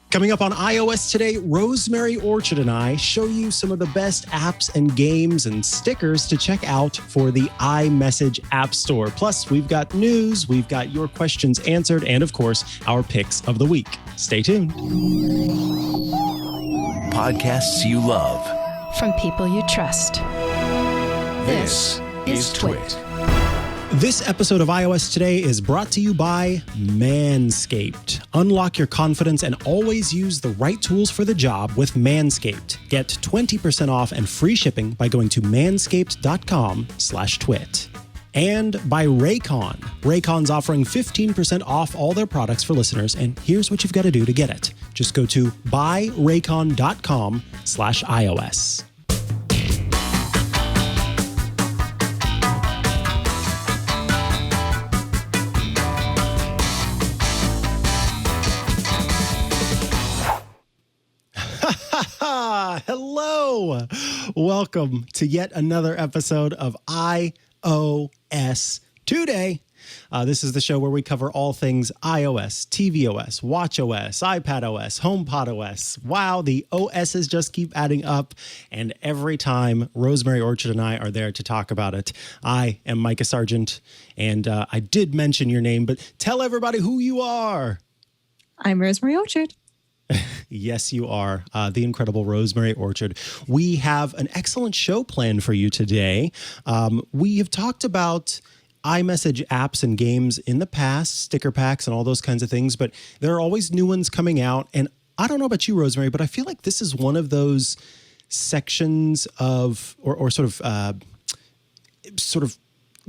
Coming up on iOS today, Rosemary Orchard and I show you some of the best apps and games and stickers to check out for the iMessage App Store. Plus, we've got news, we've got your questions answered, and of course, our picks of the week. Stay tuned. Podcasts you love. From people you trust. This is Twit. This episode of iOS Today is brought to you by Manscaped. Unlock your confidence and always use the right tools for the job with Manscaped. Get 20% off and free shipping by going to manscaped.com/twit. And by Raycon. Raycon's offering 15% off all their products for listeners, and here's what you've got to do to get it. Just go to buyraycon.com/iOS. Hello. Welcome to yet another episode of iOS Today. This is the show where we cover all things iOS, tvOS, watchOS, iPadOS, HomePodOS. Wow, the OSs just keep adding up, and every time Rosemary Orchard and I are there to talk about it. I am Micah Sargent, and I did mention your name, but tell everybody who you are. I'm Rosemary Orchard. Yes, you are. The incredible Rosemary Orchard. We have an excellent show planned for you today. We have talked about iMessage apps and games in the past, sticker packs and all those kinds of things, but there are always new ones coming out. And I don't know about you, Rosemary, but I feel like this is one of those sections of, or sort of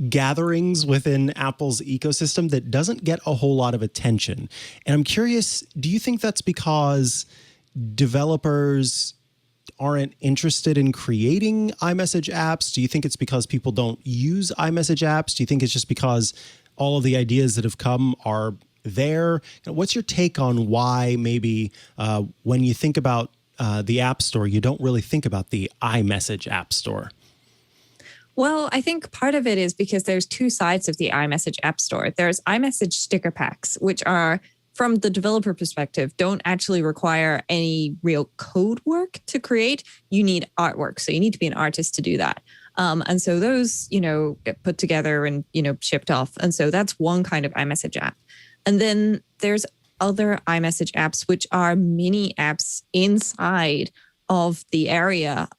gatherings within Apple's ecosystem that doesn't get a whole lot of attention. And I'm curious, do you think that's because developers aren't interested in creating iMessage apps? Do you think it's because people don't use iMessage apps? Do you think it's just because all of the ideas that have come are there? What's your take on why maybe when you think about the App Store, you don't really think about the iMessage App Store? Well, I think part of it is because there's two sides of the iMessage App Store. There's iMessage sticker packs, which are, from the developer perspective, don't actually require any real code work to create. You need artwork. So you need to be an artist to do that. And so those, get put together and, shipped off. And so that's one kind of iMessage app. And then there's other iMessage apps, which are mini apps inside of the area,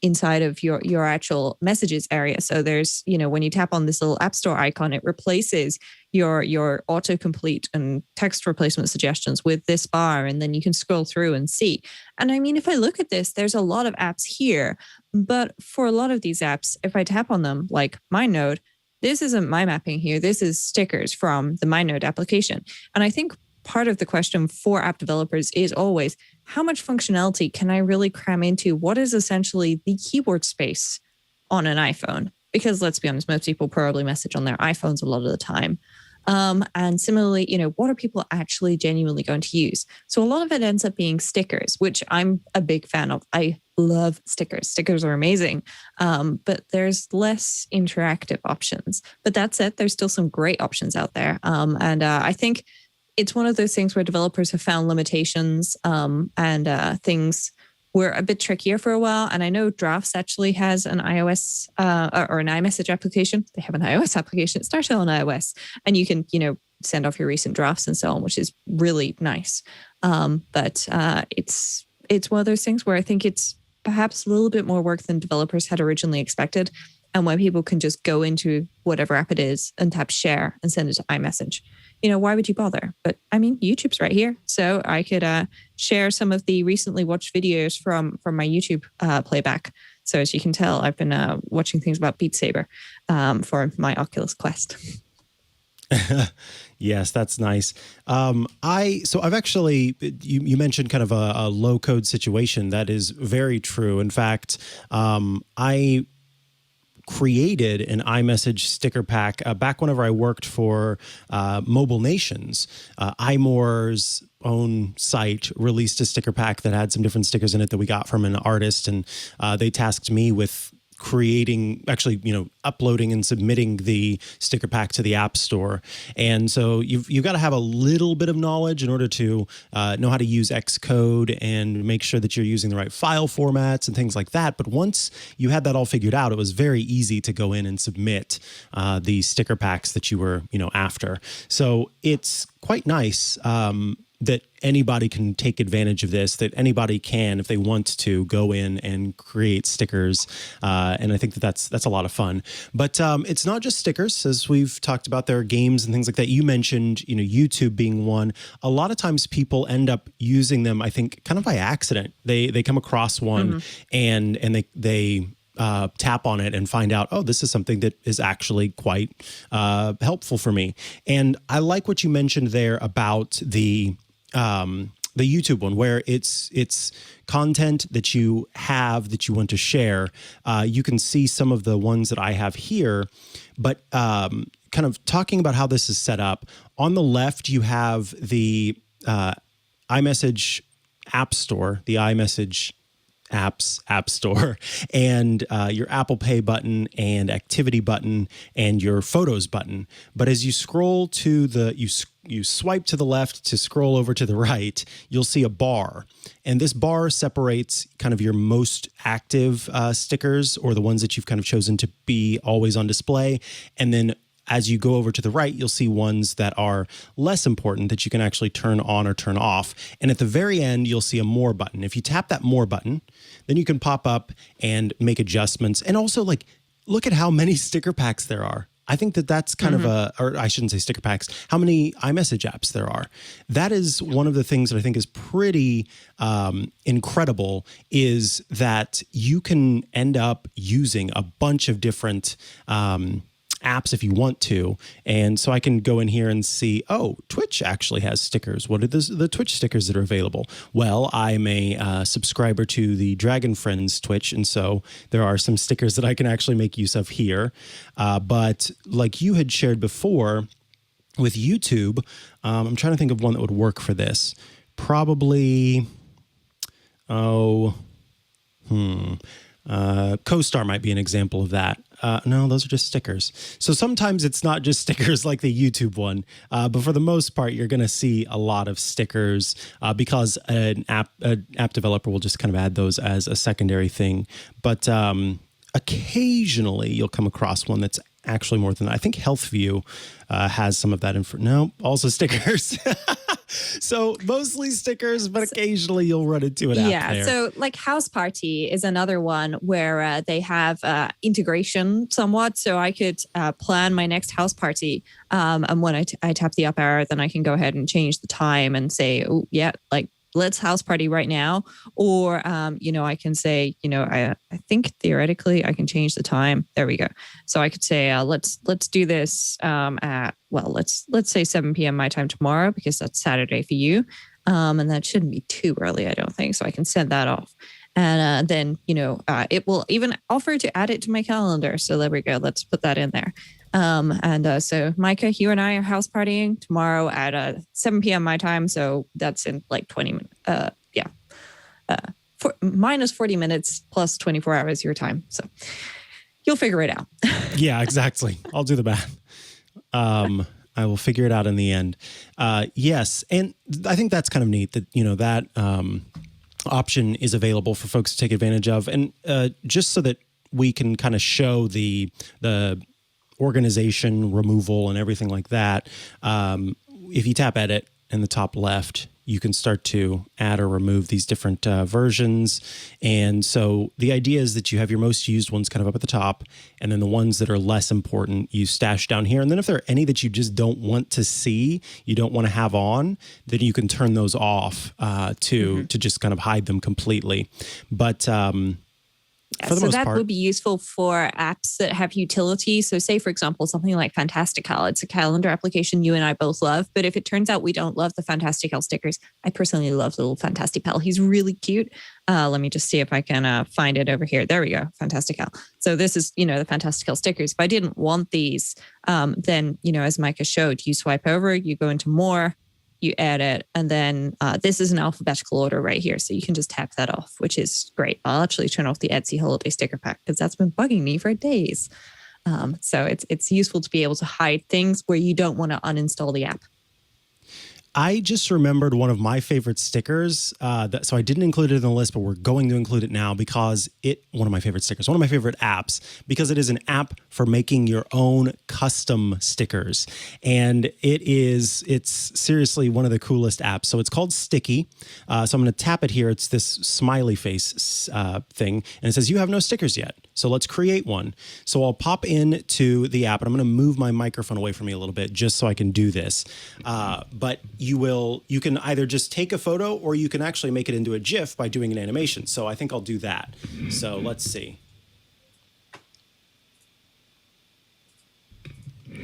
inside of your actual messages area. So there's, when you tap on this little App Store icon, it replaces your autocomplete and text replacement suggestions with this bar, and then you can scroll through and see. And I mean, if I look at this, there's a lot of apps here, but for a lot of these apps, if I tap on them, like MindNode, this isn't my mapping here. This is stickers from the MindNode application. And I think part of the question for app developers is always, how much functionality can I really cram into what is essentially the keyboard space on an iPhone? Because let's be honest, most people probably message on their iPhones a lot of the time. And similarly, what are people actually genuinely going to use? So a lot of it ends up being stickers, which I'm a big fan of. I love stickers. Stickers are amazing. But there's less interactive options. But that said, there's still some great options out there. And I think it's one of those things where developers have found limitations and things were a bit trickier for a while. And I know Drafts actually has an iOS or an iMessage application. They have an iOS application. It started on iOS. And you can, send off your recent drafts and so on, which is really nice. But it's one of those things where I think it's perhaps a little bit more work than developers had originally expected. And when people can just go into whatever app it is and tap share and send it to iMessage. Why would you bother? But I mean, YouTube's right here. So I could share some of the recently watched videos from my YouTube playback. So as you can tell, I've been watching things about Beat Saber for my Oculus Quest. Yes, that's nice. I've actually, you mentioned kind of a low code situation. That is very true. In fact, I created an iMessage sticker pack back whenever I worked for Mobile Nations. iMore's own site released a sticker pack that had some different stickers in it that we got from an artist, and they tasked me with creating, actually, uploading and submitting the sticker pack to the App Store. And so you've got to have a little bit of knowledge in order to know how to use Xcode and make sure that you're using the right file formats and things like that. But once you had that all figured out, it was very easy to go in and submit the sticker packs that you were, after. So it's quite nice that anybody can take advantage of this, that anybody can, if they want to, go in and create stickers. And I think that's a lot of fun. But it's not just stickers, as we've talked about. There are games and things like that. You mentioned, YouTube being one. A lot of times people end up using them, I think, kind of by accident. They come across one and they tap on it and find out, oh, this is something that is actually quite helpful for me. And I like what you mentioned there about the YouTube one, where it's content that you have that you want to share. You can see some of the ones that I have here, but kind of talking about how this is set up. On the left, you have the iMessage App Store, the iMessage apps App Store, and your Apple Pay button and activity button and your photos button. But as you scroll to you swipe to the left to scroll over to the right, you'll see a bar. And this bar separates kind of your most active stickers, or the ones that you've kind of chosen to be always on display. And then as you go over to the right, you'll see ones that are less important that you can actually turn on or turn off. And at the very end, you'll see a more button. If you tap that more button, then you can pop up and make adjustments. And also, look at how many sticker packs there are. I think that's kind of or I shouldn't say sticker packs, how many iMessage apps there are. That is one of the things that I think is pretty incredible, is that you can end up using a bunch of different apps if you want to. And so I can go in here and see, oh, Twitch actually has stickers. What are the Twitch stickers that are available? Well, I'm a subscriber to the Dragon Friends Twitch, and so there are some stickers that I can actually make use of here. But like you had shared before with YouTube, I'm trying to think of one that would work for this. Probably, CoStar might be an example of that. No, those are just stickers. So sometimes it's not just stickers like the YouTube one, but for the most part, you're going to see a lot of stickers because an app developer will just kind of add those as a secondary thing. But occasionally you'll come across one that's actually more than that. I think HealthView has some of that info. No, also stickers. So mostly stickers, but occasionally you'll run into an app there. So like House Party is another one where they have integration somewhat. So I could plan my next house party. And when I tap the up arrow, then I can go ahead and change the time and say, oh, yeah, like let's house party right now. Or, I can say, I think theoretically I can change the time. There we go. So I could say, let's do this let's say 7 p.m. my time tomorrow, because that's Saturday for you. And that shouldn't be too early, I don't think. So I can send that off. And then, it will even offer to add it to my calendar. So there we go. Let's put that in there. So Mikah, you and I are house partying tomorrow at 7 p.m. my time. So that's in like 20 minutes. Minus 40 minutes plus 24 hours your time. So you'll figure it out. Yeah, exactly. I'll do the math. I will figure it out in the end. Yes. And I think that's kind of neat that, that option is available for folks to take advantage of. And just so that we can kind of show the organization removal and everything like that, if you tap edit in the top left, you can start to add or remove these different versions. And so the idea is that you have your most used ones kind of up at the top, and then the ones that are less important you stash down here. And then if there are any that you just don't want to see, you don't want to have on, then you can turn those off to just kind of hide them completely. But so that would be useful for apps that have utility. So say, for example, something like Fantastical. It's a calendar application you and I both love. But if it turns out we don't love the Fantastical stickers, I personally love little Fantastical. He's really cute. Let me just see if I can find it over here. There we go, Fantastical. So this is, the Fantastical stickers. If I didn't want these, then, as Micah showed, you swipe over, you go into more, you add it, and then this is an alphabetical order right here. So you can just tap that off, which is great. I'll actually turn off the Etsy holiday sticker pack because that's been bugging me for days. So it's useful to be able to hide things where you don't want to uninstall the app. I just remembered one of my favorite stickers. So I didn't include it in the list, but we're going to include it now because one of my favorite stickers, one of my favorite apps, because it is an app for making your own custom stickers. And it's seriously one of the coolest apps. So it's called Sticky. So I'm going to tap it here. It's this smiley face thing. And it says, you have no stickers yet. So let's create one. So I'll pop into the app, and I'm going to move my microphone away from me a little bit just so I can do this. But you can either just take a photo or you can actually make it into a GIF by doing an animation. So I think I'll do that. So let's see.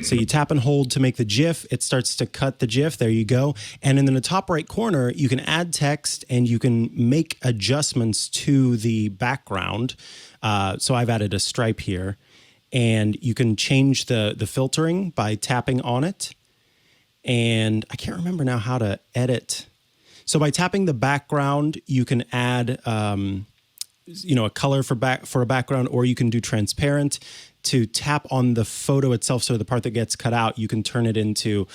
So you tap and hold to make the GIF. It starts to cut the GIF. There you go. And in the top right corner, you can add text and you can make adjustments to the background. So I've added a stripe here. And you can change the filtering by tapping on it. And I can't remember now how to edit. So by tapping the background, you can add a color for a background, or you can do transparent. To tap on the photo itself, so the part that gets cut out, you can turn it into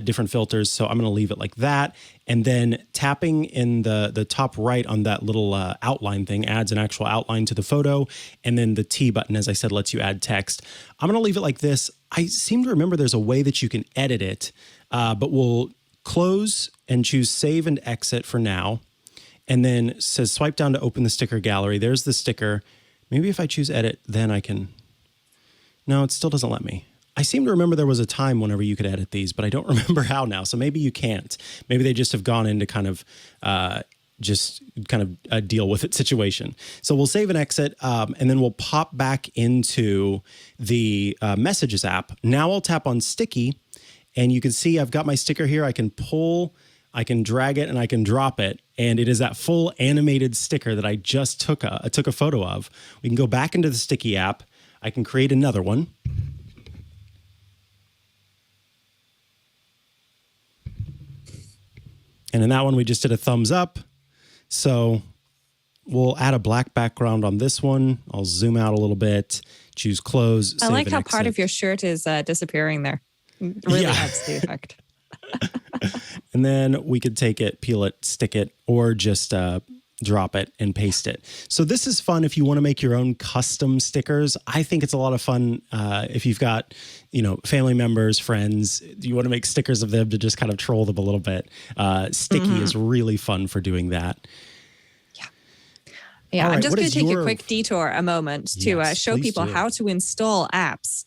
different filters. So I'm going to leave it like that. And then tapping in the top right on that little outline thing adds an actual outline to the photo. And then the T button, as I said, lets you add text. I'm going to leave it like this. I seem to remember there's a way that you can edit it, but we'll close and choose save and exit for now. And then it says swipe down to open the sticker gallery. There's the sticker. Maybe if I choose edit, then I can... No, it still doesn't let me. I seem to remember there was a time whenever you could edit these, but I don't remember how now. So maybe you can't. Maybe they just have gone into kind of a deal with it situation. So we'll save and exit, and then we'll pop back into the Messages app. Now I'll tap on Sticky, and you can see I've got my sticker here. I can pull, I can drag it, and I can drop it. And it is that full animated sticker that I just took a photo of. We can go back into the Sticky app. I can create another one. And in that one, we just did a thumbs up. So we'll add a black background on this one. I'll zoom out a little bit, choose close. I like how part of your shirt is disappearing there. It really adds the effect. And then we could take it, peel it, stick it, or just drop it and paste it. So this is fun if you want to make your own custom stickers. I think it's a lot of fun if you've got, family members, friends, you want to make stickers of them to just kind of troll them a little bit. Sticky is really fun for doing that. Yeah, right, I'm just going to take a quick detour a moment to show people how to install apps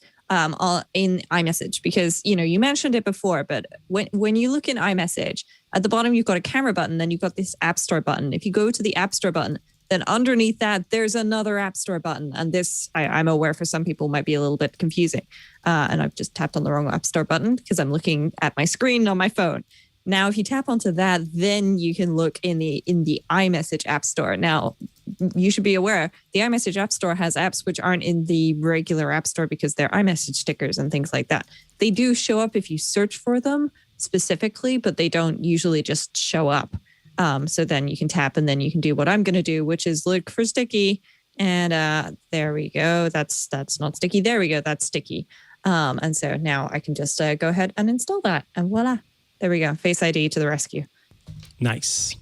in iMessage, because you mentioned it before, but when you look in iMessage, at the bottom you've got a camera button, then you've got this App Store button. If you go to the App Store button, then underneath that there's another App Store button, and this I'm aware for some people might be a little bit confusing. And I've just tapped on the wrong App Store button because I'm looking at my screen on my phone. Now, if you tap onto that, then you can look in the iMessage App Store. Now, you should be aware the iMessage App Store has apps which aren't in the regular App Store because they're iMessage stickers and things like that. They do show up if you search for them specifically, but they don't usually just show up. So then you can tap and then you can do what I'm going to do, which is look for Sticky. And there we go. That's not Sticky. There we go. That's Sticky. And so now I can just go ahead and install that. And voila. There we go. Face ID to the rescue. Nice.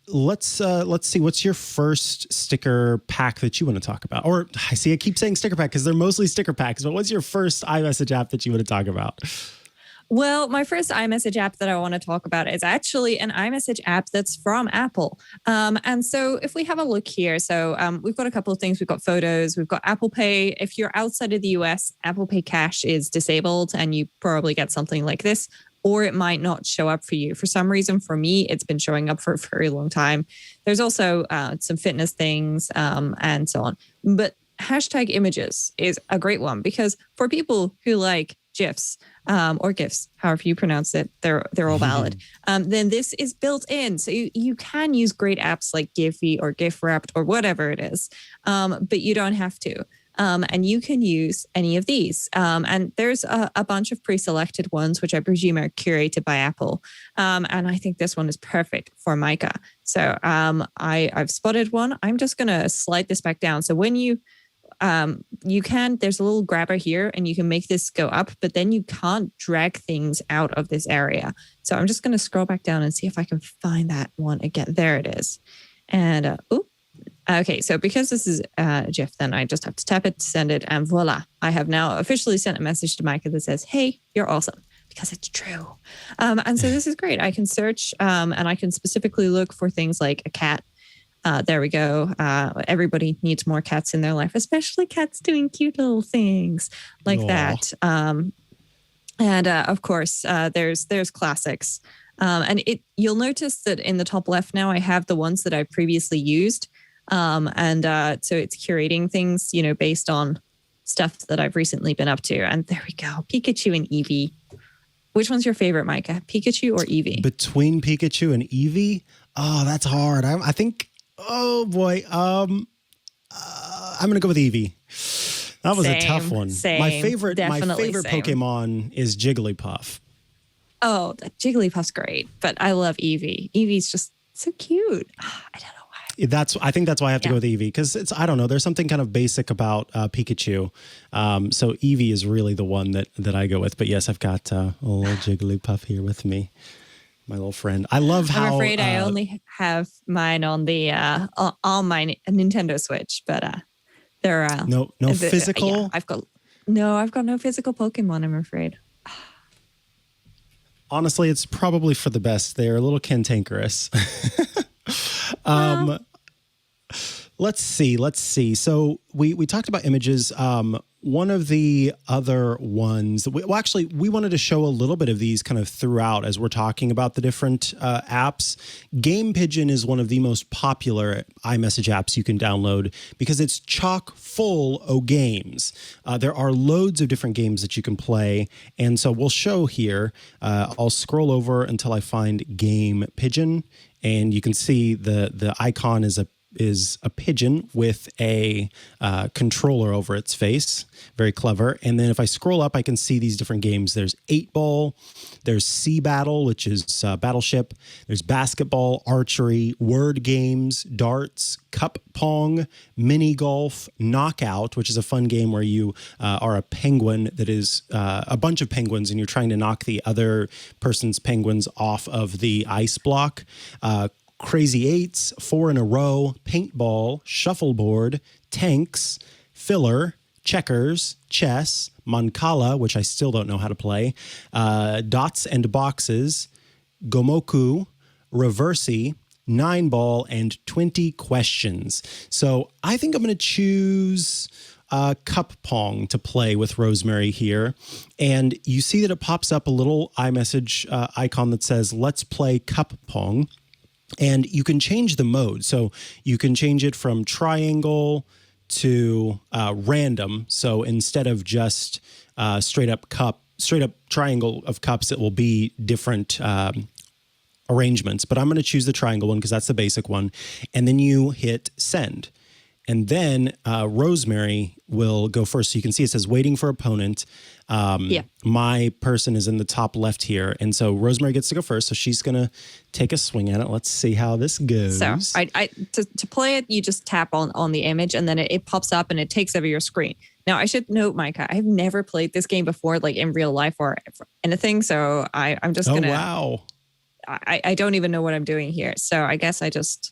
Let's see. What's your first sticker pack that you want to talk about? Or I keep saying sticker pack because they're mostly sticker packs, but what's your first iMessage app that you want to talk about? Well, my first iMessage app that I want to talk about is actually an iMessage app that's from Apple. And so if we have a look here, we've got a couple of things. We've got photos, we've got Apple Pay. If you're outside of the US, Apple Pay Cash is disabled and you probably get something like this, or it might not show up for you. For some reason, for me, it's been showing up for a very long time. There's also some fitness things and so on. But hashtag images is a great one because for people who like GIFs or GIFs, however you pronounce it, they're all valid. Then this is built in. So you can use great apps like GIPHY or GIFwrapped or whatever it is, but you don't have to. And you can use any of these. And there's a bunch of pre-selected ones, which I presume are curated by Apple. And I think this one is perfect for Mikah. So I've spotted one. I'm just going to slide this back down. So when you there's a little grabber here and you can make this go up, but then you can't drag things out of this area. So I'm just going to scroll back down and see if I can find that one again. There it is. And, okay. So because this is a GIF, then I just have to tap it, send it, and voila. I have now officially sent a message to Mikah that says, hey, you're awesome. Because it's true. And so this is great. I can search and I can specifically look for things like a cat. There we go. Everybody needs more cats in their life, especially cats doing cute little things like that. And of course, there's classics. And you'll notice that in the top left now, I have the ones that I previously used. And so it's curating things, based on stuff that I've recently been up to. And there we go. Pikachu and Eevee. Which one's your favorite, Mikah? Pikachu or Eevee? Between Pikachu and Eevee? Oh, that's hard. I think... Oh boy. I'm going to go with Eevee. That was a tough one. My favorite Pokemon is Jigglypuff. Oh, the Jigglypuff's great, but I love Eevee. Eevee's just so cute. I don't know why. I think that's why I have to go with Eevee, because I don't know, there's something kind of basic about Pikachu. So Eevee is really the one that I go with. But yes, I've got a little Jigglypuff here with me. My little friend. I love how... I'm afraid I only have mine on the on my Nintendo Switch, but they're no physical. Yeah, I've got no physical Pokemon. I'm afraid. Honestly, it's probably for the best. They're a little cantankerous. Let's see. So we talked about images. One of the other ones, we wanted to show a little bit of these kind of throughout as we're talking about the different apps. GamePigeon is one of the most popular iMessage apps you can download because it's chock full of games. There are loads of different games that you can play. And so we'll show here. I'll scroll over until I find GamePigeon. And you can see the icon is a pigeon with a controller over its face. Very clever. And then if I scroll up, I can see these different games. There's 8-Ball, there's Sea Battle, which is Battleship. There's basketball, archery, word games, darts, cup pong, mini golf, knockout, which is a fun game where you are a penguin that is a bunch of penguins and you're trying to knock the other person's penguins off of the ice block. Crazy Eights, 4 in a Row, Paintball, Shuffleboard, Tanks, Filler, Checkers, Chess, Mancala, which I still don't know how to play, Dots and Boxes, Gomoku, Reversey, 9-Ball, and 20 Questions. So I think I'm going to choose Cup Pong to play with Rosemary here. And you see that it pops up a little iMessage icon that says, let's play Cup Pong. And you can change the mode. So you can change it from triangle to random. So instead of just straight up triangle of cups, it will be different arrangements. But I'm going to choose the triangle one because that's the basic one. And then you hit send. And then Rosemary will go first. So you can see it says waiting for opponent. My person is in the top left here. And so Rosemary gets to go first. So she's going to take a swing at it. Let's see how this goes. So to play it, you just tap on the image and then it pops up and it takes over your screen. Now, I should note, Mikah, I've never played this game before, like in real life or anything. So I'm just going to... Oh, wow. I don't even know what I'm doing here. So I guess I just...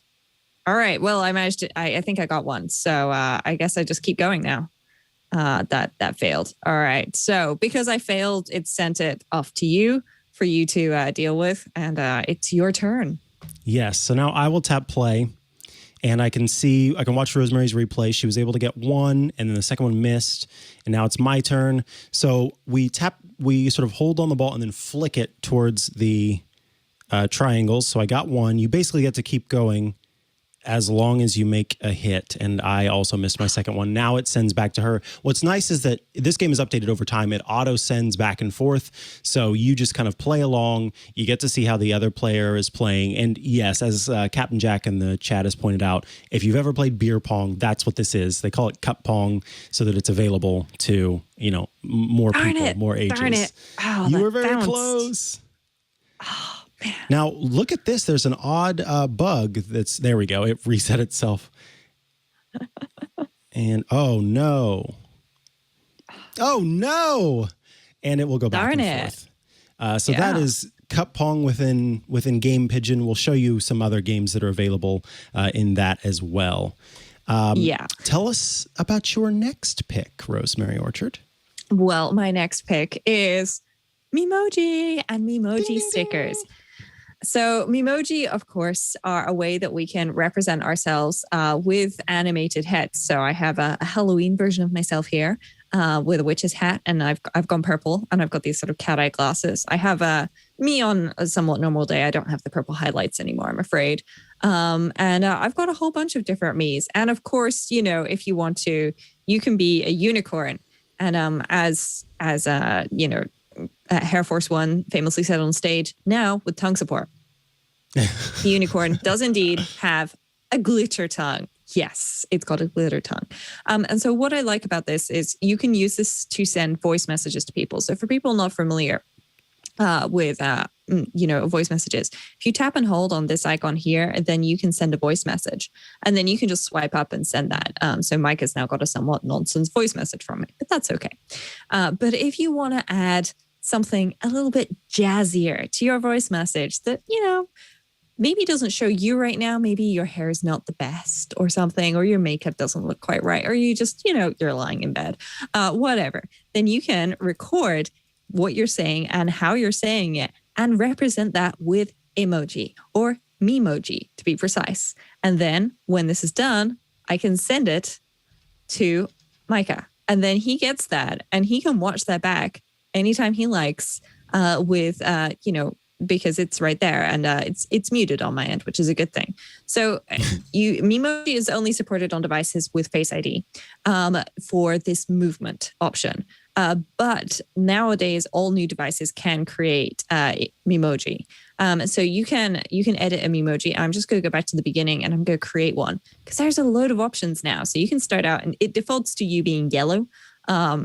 All right. Well, I managed to, I think I got one. So I guess I just keep going now. That failed. All right. So because I failed, it sent it off to you for you to deal with. And it's your turn. Yes. So now I will tap play and I can watch Rosemary's replay. She was able to get one and then the second one missed. And now it's my turn. So we sort of hold on the ball and then flick it towards the triangles. So I got one. You basically get to keep going as long as you make a hit. And I also missed my second one. Now it sends back to her. What's nice is that this game is updated over time. It auto sends back and forth. So you just kind of play along. You get to see how the other player is playing. And yes, as Captain Jack in the chat has pointed out, if you've ever played beer pong, that's what this is. They call it cup pong so that it's available to, more people, more ages. Darn it. Oh, you were very close. Oh, man. Now, look at this. There's an odd bug there we go. It reset itself. And oh, no. And it will go back and forth. So that is Cup Pong within GamePigeon. We'll show you some other games that are available in that as well. Tell us about your next pick, Rosemary Orchard. Well, my next pick is Memoji and Memoji stickers. So Memoji, of course, are a way that we can represent ourselves with animated heads. So I have a Halloween version of myself here with a witch's hat, and I've gone purple, and I've got these sort of cat eye glasses. I have me on a somewhat normal day. I don't have the purple highlights anymore, I'm afraid. And I've got a whole bunch of different me's. And of course, if you want to, you can be a unicorn. And as Air Force One famously said on stage, now with tongue support. The unicorn does indeed have a glitter tongue. Yes, it's got a glitter tongue. And so what I like about this is you can use this to send voice messages to people. So for people not familiar with voice messages, if you tap and hold on this icon here, then you can send a voice message, and then you can just swipe up and send that. So Micah's now got a somewhat nonsense voice message from it, but that's okay. But if you want to add something a little bit jazzier to your voice message that, maybe doesn't show you right now, maybe your hair is not the best or something, or your makeup doesn't look quite right, or you just, you're lying in bed, whatever, then you can record what you're saying and how you're saying it and represent that with emoji or Memoji to be precise. And then when this is done, I can send it to Micah, and then he gets that and he can watch that back anytime he likes because it's right there, and it's muted on my end, which is a good thing. So Memoji is only supported on devices with Face ID for this movement option. But nowadays, all new devices can create Memoji. So you can edit a Memoji. I'm just going to go back to the beginning, and I'm going to create one because there's a load of options now. So you can start out, and it defaults to you being yellow.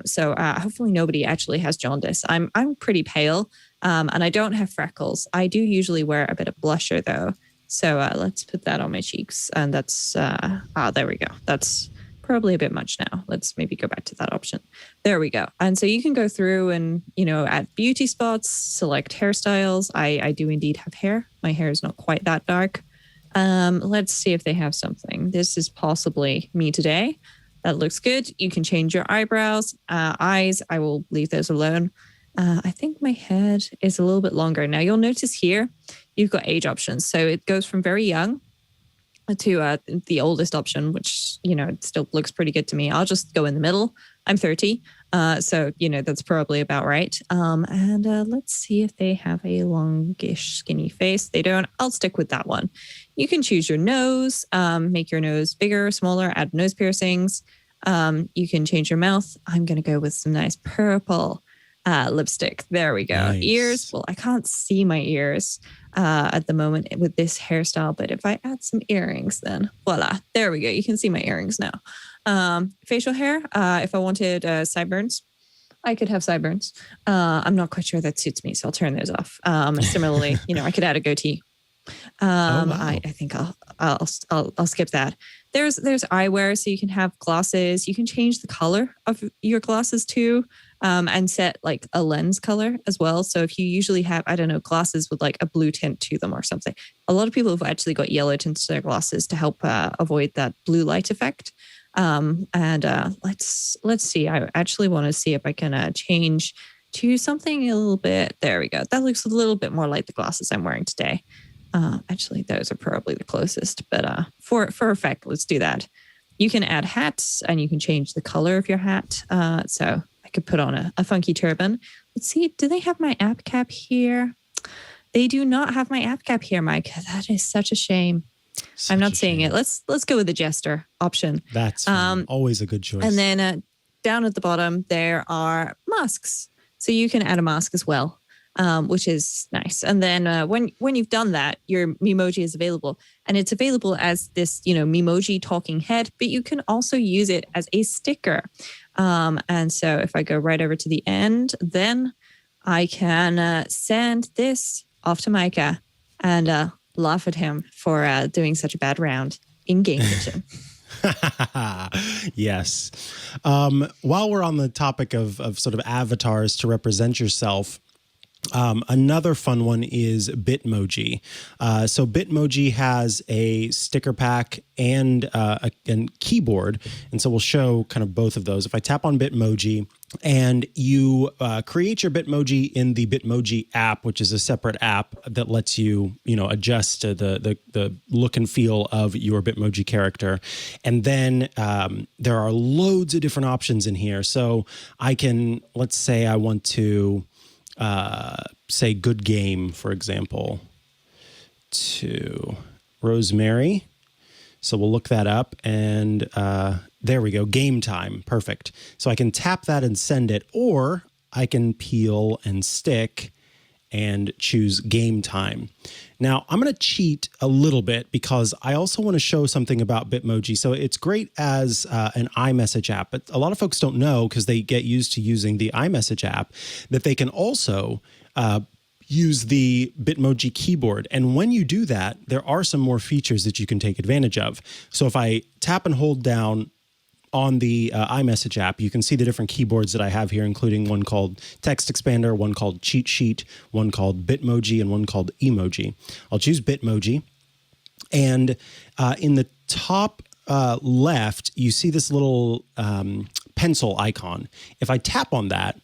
So hopefully nobody actually has jaundice. I'm pretty pale, and I don't have freckles. I do usually wear a bit of blusher though. So let's put that on my cheeks, and that's there we go. That's probably a bit much now. Let's maybe go back to that option. There we go. And so you can go through and add beauty spots, select hairstyles. I do indeed have hair. My hair is not quite that dark. Let's see if they have something. This is possibly me today. That looks good. You can change your eyebrows, eyes. I will leave those alone. I think my head is a little bit longer. Now you'll notice here, you've got age options. So it goes from very young to the oldest option, which, it still looks pretty good to me. I'll just go in the middle. I'm 30. So, that's probably about right. And let's see if they have a longish, skinny face. They don't. I'll stick with that one. You can choose your nose, make your nose bigger, smaller, add nose piercings. You can change your mouth. I'm going to go with some nice purple lipstick. There we go. Nice. Ears. Well, I can't see my ears at the moment with this hairstyle, but if I add some earrings, then voila, there we go. You can see my earrings now. Facial hair. If I wanted sideburns, I could have sideburns. I'm not quite sure that suits me, so I'll turn those off. Similarly, I could add a goatee. Wow. I think I'll skip that. There's eyewear, so you can have glasses. You can change the color of your glasses too, and set like a lens color as well. So if you usually have, glasses with like a blue tint to them or something, a lot of people have actually got yellow tints to their glasses to help avoid that blue light effect. Let's see. I actually want to see if I can change to something a little bit. There we go. That looks a little bit more like the glasses I'm wearing today. Actually, those are probably the closest, but for effect, let's do that. You can add hats, and you can change the color of your hat. So I could put on a funky turban. Let's see, do they have my app cap here? They do not have my app cap here, Mike. That is such a shame. I'm not seeing it. Let's go with the gesture option. That's fine. Always a good choice. And then down at the bottom, there are masks. So you can add a mask as well, which is nice. And then when you've done that, your Memoji is available. And it's available as this, Memoji talking head, but you can also use it as a sticker. And so if I go right over to the end, then I can send this off to Mikah and laugh at him for doing such a bad round in GamePigeon. Yes. While we're on the topic of sort of avatars to represent yourself, another fun one is Bitmoji. So Bitmoji has a sticker pack and a keyboard. And so we'll show kind of both of those. If I tap on Bitmoji and you create your Bitmoji in the Bitmoji app, which is a separate app that lets you, adjust the look and feel of your Bitmoji character. And then there are loads of different options in here. So I can, let's say I want to say good game, for example, to Rosemary. So we'll look that up and there we go. Game time. Perfect. So I can tap that and send it, or I can peel and stick and choose game time. Now I'm going to cheat a little bit because I also want to show something about Bitmoji. So it's great as an iMessage app, but a lot of folks don't know because they get used to using the iMessage app that they can also use the Bitmoji Keyboard. And when you do that, there are some more features that you can take advantage of. So if I tap and hold down on the iMessage app, you can see the different keyboards that I have here, including one called Text Expander, one called Cheat Sheet, one called Bitmoji, and one called Emoji. I'll choose Bitmoji. And in the top left, you see this little pencil icon. If I tap on that,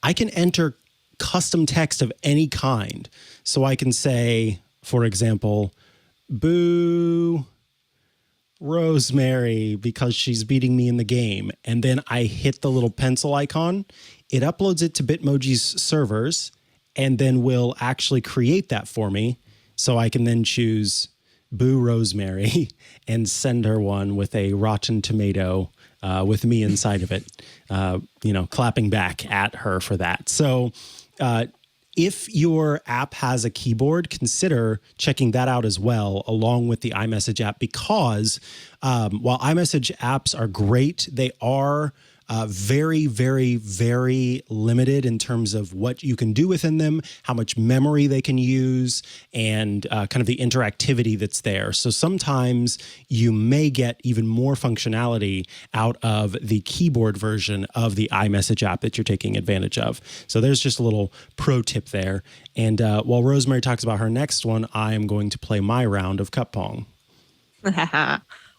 I can enter custom text of any kind. So I can say, for example, boo Rosemary because she's beating me in the game. And then I hit the little pencil icon. It uploads it to Bitmoji's servers and then will actually create that for me. So I can then choose boo Rosemary and send her one with a rotten tomato with me inside of it, clapping back at her for that. So if your app has a keyboard, consider checking that out as well, along with the iMessage app, because while iMessage apps are great, they are very, very, very limited in terms of what you can do within them, how much memory they can use, and kind of the interactivity that's there. So sometimes you may get even more functionality out of the keyboard version of the iMessage app that you're taking advantage of. So there's just a little pro tip there. And while Rosemary talks about her next one, I am going to play my round of Cup Pong.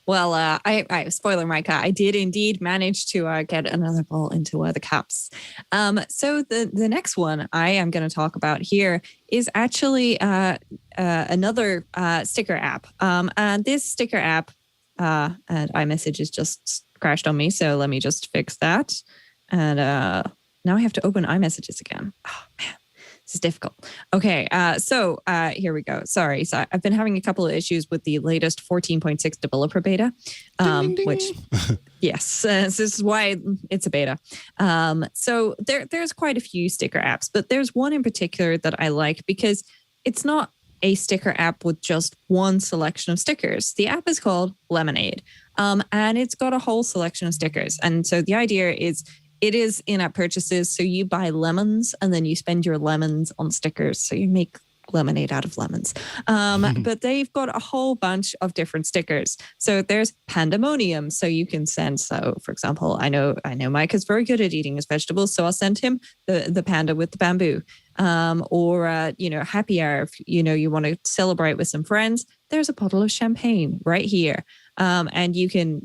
Well, I spoiler, Micah, I did indeed manage to get another ball into the cups. So the next one I am going to talk about here is actually another sticker app. And this sticker app, and iMessage has just crashed on me. So let me just fix that. And now I have to open iMessages again. Oh, man. This is difficult. Okay, so here we go. Sorry, so I've been having a couple of issues with the latest 14.6 developer beta, ding, ding, which, yes, this is why it's a beta. So there's quite a few sticker apps, but there's one in particular that I like because it's not a sticker app with just one selection of stickers. The app is called Lemonade, and it's got a whole selection of stickers. And so the idea is, it is in-app purchases, so you buy lemons and then you spend your lemons on stickers. So you make lemonade out of lemons. But they've got a whole bunch of different stickers. So there's pandemonium, so you can send. So, for example, I know Mike is very good at eating his vegetables, so I'll send him the panda with the bamboo. Or happy hour. If you want to celebrate with some friends, there's a bottle of champagne right here, and you can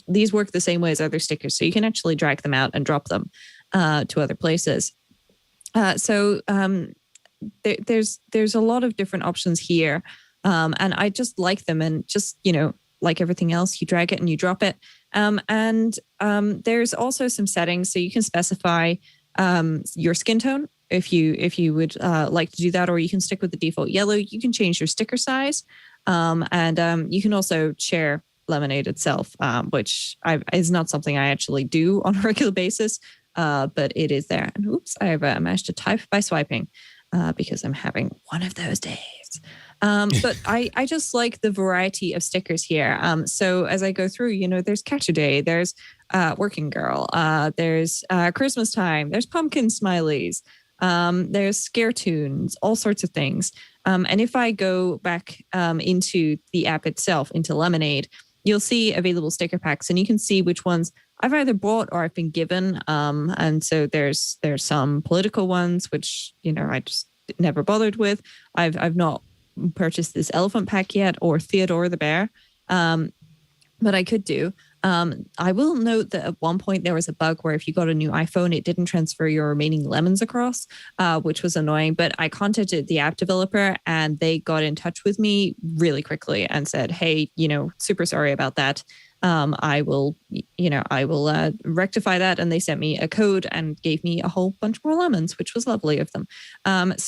these work the same way as other stickers, so you can actually drag them out and drop them to other places. So there's a lot of different options here, and I just like them. And just like everything else, you drag it and you drop it. And there's also some settings, so you can specify your skin tone. if you would like to do that, or you can stick with the default yellow. You can change your sticker size, and you can also share Lemonade itself, which is not something I actually do on a regular basis, but it is there. And oops, I've managed to type by swiping because I'm having one of those days. But I just like the variety of stickers here. So as I go through, there's Catch a Day, there's Working Girl, there's Christmas Time, there's pumpkin smileys, there's scare tunes, all sorts of things. And if I go back into the app itself, into Lemonade, you'll see available sticker packs, and you can see which ones I've either bought or I've been given. And so there's some political ones, which, I just never bothered with. I've not purchased this elephant pack yet, or Theodore the bear, but I could do. I will note that at one point there was a bug where if you got a new iPhone, it didn't transfer your remaining lemons across, which was annoying. But I contacted the app developer and they got in touch with me really quickly and said, hey, super sorry about that. I will rectify that. And they sent me a code and gave me a whole bunch more lemons, which was lovely of them. The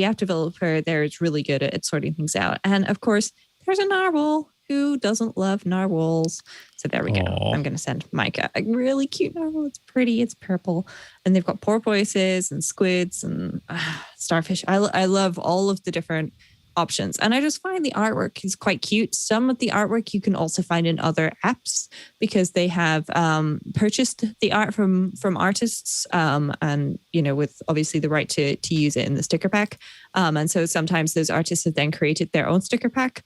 app developer there is really good at sorting things out. And of course, there's a narwhal. Who doesn't love narwhals? So there we go. I'm going to send Micah a really cute narwhal. It's pretty. It's purple. And they've got porpoises and squids and starfish. I love all of the different options. And I just find the artwork is quite cute. Some of the artwork you can also find in other apps because they have purchased the art from artists and, with obviously the right to use it in the sticker pack. And so sometimes those artists have then created their own sticker pack.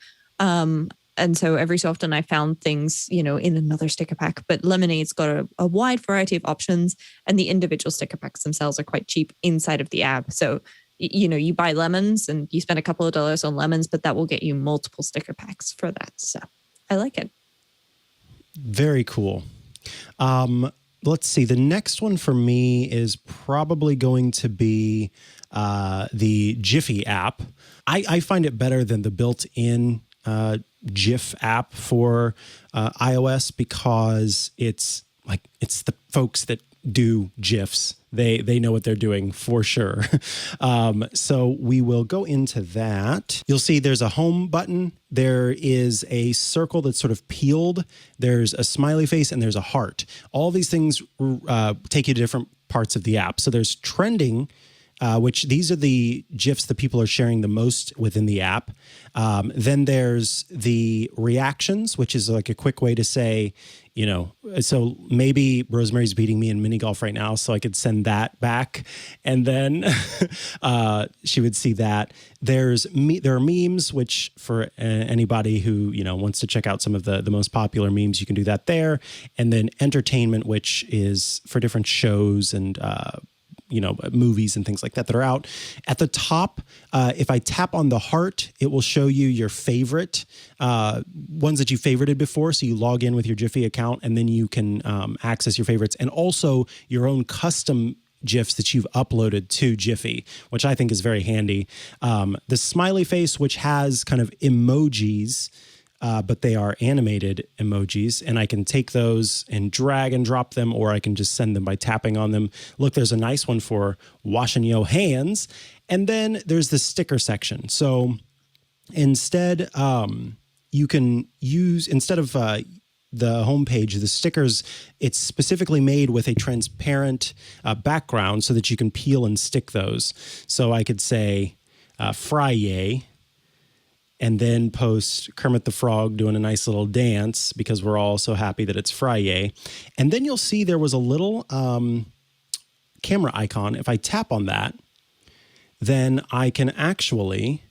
And so every so often I found things, in another sticker pack. But Lemonade's got a wide variety of options, and the individual sticker packs themselves are quite cheap inside of the app. So, you buy lemons and you spend a couple of dollars on lemons, but that will get you multiple sticker packs for that. So I like it. Very cool. Let's see. The next one for me is probably going to be the Jiffy app. I find it better than the built-in GIF app for iOS because it's the folks that do GIFs. They know what they're doing for sure. So we will go into that. You'll see there's a home button. There is a circle that's sort of peeled. There's a smiley face and there's a heart. All these things take you to different parts of the app. So there's trending, which these are the GIFs that people are sharing the most within the app. Then there's the reactions, which is like a quick way to say, so maybe Rosemary's beating me in mini golf right now, so I could send that back. And then she would see that. There are memes, which for anybody who, wants to check out some of the most popular memes, you can do that there. And then entertainment, which is for different shows and movies and things like that are out. At the top, if I tap on the heart, it will show you your favorite ones that you favorited before. So you log in with your Jiffy account and then you can access your favorites and also your own custom GIFs that you've uploaded to Jiffy, which I think is very handy. The smiley face, which has kind of emojis, but they are animated emojis, and I can take those and drag and drop them, or I can just send them by tapping on them. Look, there's a nice one for washing your hands. And then there's the sticker section. So instead, you can use, instead of the homepage, the stickers, it's specifically made with a transparent background so that you can peel and stick those. So I could say, Friday, and then post Kermit the Frog doing a nice little dance because we're all so happy that it's Friday. And then you'll see there was a little camera icon. If I tap on that, then I can actually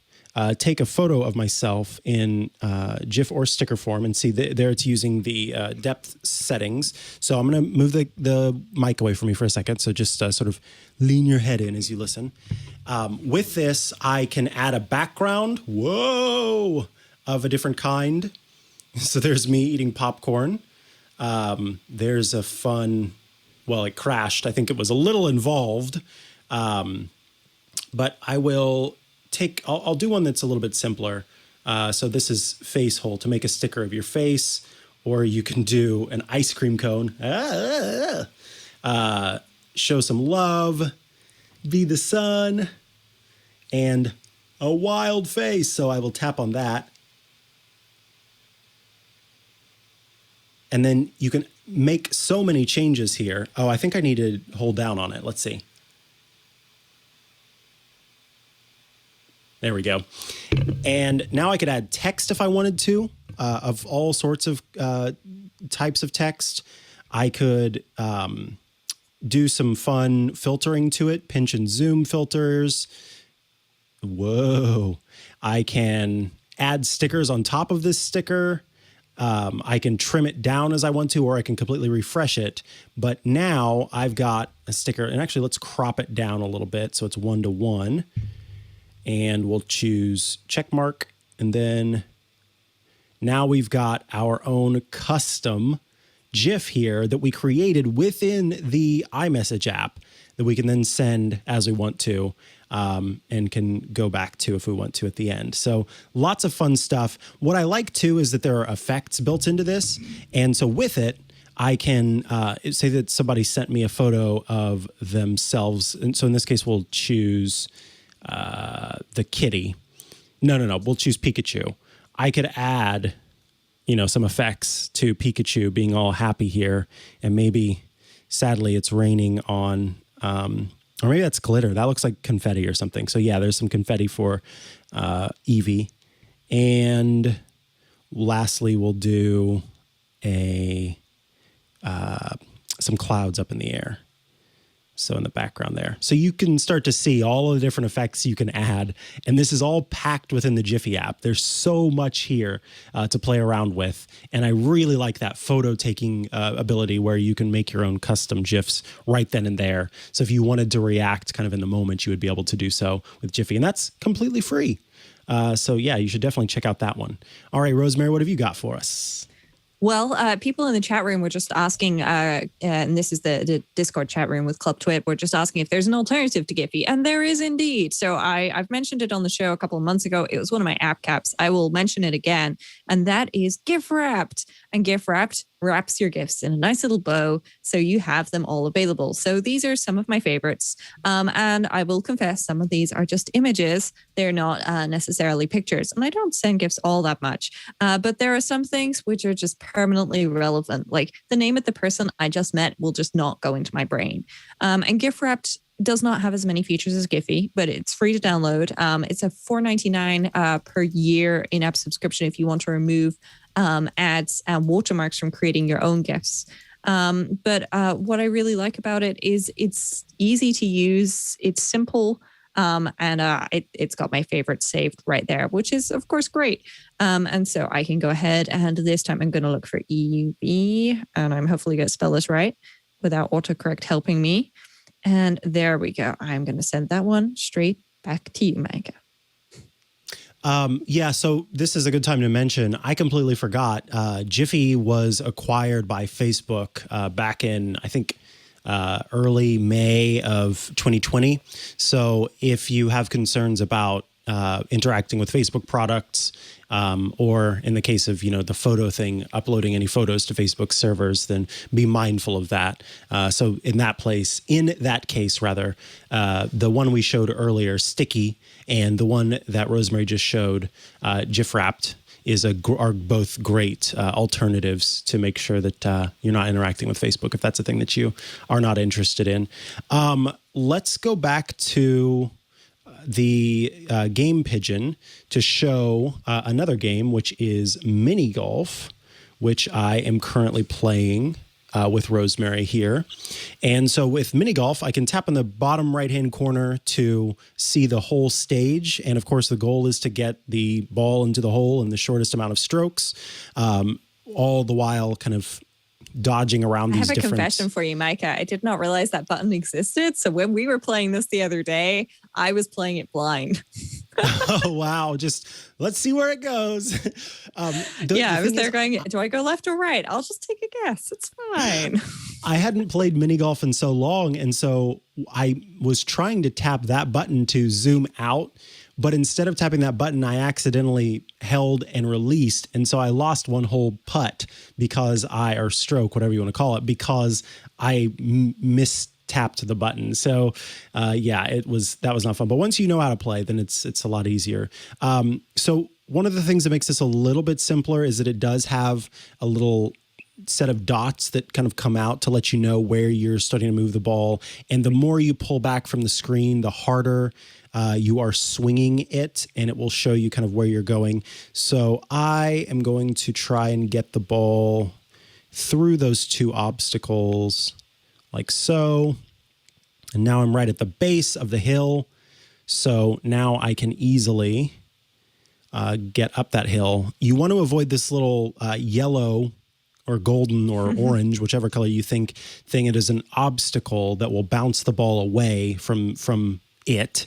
take a photo of myself in GIF or sticker form and see there it's using the depth settings. So I'm going to move the mic away from me for a second. So just sort of lean your head in as you listen. With this, I can add a background, of a different kind. So there's me eating popcorn. There's a fun, it crashed. I think it was a little involved. But I will I'll do one that's a little bit simpler. So this is face hole to make a sticker of your face, or you can do an ice cream cone. show some love, be the sun, and a wild face. So I will tap on that. And then you can make so many changes here. Oh, I think I need to hold down on it. Let's see. There we go. And now I could add text if I wanted to, of all sorts of types of text. I could do some fun filtering to it, pinch and zoom filters. Whoa. I can add stickers on top of this sticker. I can trim it down as I want to, or I can completely refresh it. But now I've got a sticker, and actually let's crop it down a little bit so it's 1-to-1. And we'll choose check mark. And then now we've got our own custom GIF here that we created within the iMessage app that we can then send as we want to, and can go back to if we want to at the end. So lots of fun stuff. What I like too is that there are effects built into this. And so with it, I can say that somebody sent me a photo of themselves. And so in this case, we'll choose the kitty. No. We'll choose Pikachu. I could add, some effects to Pikachu being all happy here. And maybe, sadly, it's raining on, or maybe that's glitter. That looks like confetti or something. So yeah, there's some confetti for Eevee. And lastly, we'll do some clouds up in the air. So in the background there. So you can start to see all of the different effects you can add. And this is all packed within the Jiffy app. There's so much here to play around with. And I really like that photo taking ability where you can make your own custom GIFs right then and there. So if you wanted to react kind of in the moment, you would be able to do so with Jiffy. And that's completely free. So yeah, you should definitely check out that one. All right, Rosemary, what have you got for us? Well, people in the chat room were just asking, and this is the Discord chat room with Club Twit, we're just asking if there's an alternative to GIPHY, and there is indeed. So I've mentioned it on the show a couple of months ago. It was one of my app caps. I will mention it again, and that is GIFwrapped. And GIFwrapped wraps your gifts in a nice little bow, so you have them all available. So these are some of my favorites, and I will confess some of these are just images. They're not necessarily pictures, and I don't send gifts all that much, but there are some things which are just permanently relevant, like the name of the person I just met will just not go into my brain. And GIFwrapped does not have as many features as GIPHY, but it's free to download. It's a $4.99 per year in-app subscription if you want to remove ads and watermarks from creating your own GIFs. But what I really like about it is it's easy to use, it's simple, and it's got my favorites saved right there, which is, of course, great. And so I can go ahead, and this time I'm going to look for EUV, and I'm hopefully going to spell this right without autocorrect helping me. And there we go. I'm going to send that one straight back to you, Micah. Yeah, so this is a good time to mention, I completely forgot, Jiffy was acquired by Facebook back in, I think, early May of 2020. So if you have concerns about interacting with Facebook products, or in the case of, the photo thing, uploading any photos to Facebook servers, then be mindful of that. So in that case, the one we showed earlier, Sticky, and the one that Rosemary just showed, GIFwrapped, are both great alternatives to make sure that you're not interacting with Facebook if that's a thing that you are not interested in. Let's go back to the GamePigeon to show another game, which is Mini Golf, which I am currently playing with Rosemary here. And so with Mini Golf, I can tap on the bottom right-hand corner to see the whole stage. And of course, the goal is to get the ball into the hole in the shortest amount of strokes, all the while kind of dodging around these different... I have a confession for you, Micah. I did not realize that button existed. So when we were playing this the other day, I was playing it blind. Oh, wow. Just let's see where it goes. I was there going, do I go left or right? I'll just take a guess. It's fine. I hadn't played mini golf in so long. And so I was trying to tap that button to zoom out. But instead of tapping that button, I accidentally held and released. And so I lost one whole putt or stroke, whatever you want to call it, because I tapped the button. So that was not fun. But once you know how to play, then it's a lot easier. So one of the things that makes this a little bit simpler is that it does have a little set of dots that kind of come out to let you know where you're starting to move the ball. And the more you pull back from the screen, the harder you are swinging it, and it will show you kind of where you're going. So I am going to try and get the ball through those two obstacles like so. And now I'm right at the base of the hill. So now I can easily get up that hill. You want to avoid this little yellow or golden or orange, whichever color you think it is, an obstacle that will bounce the ball away from it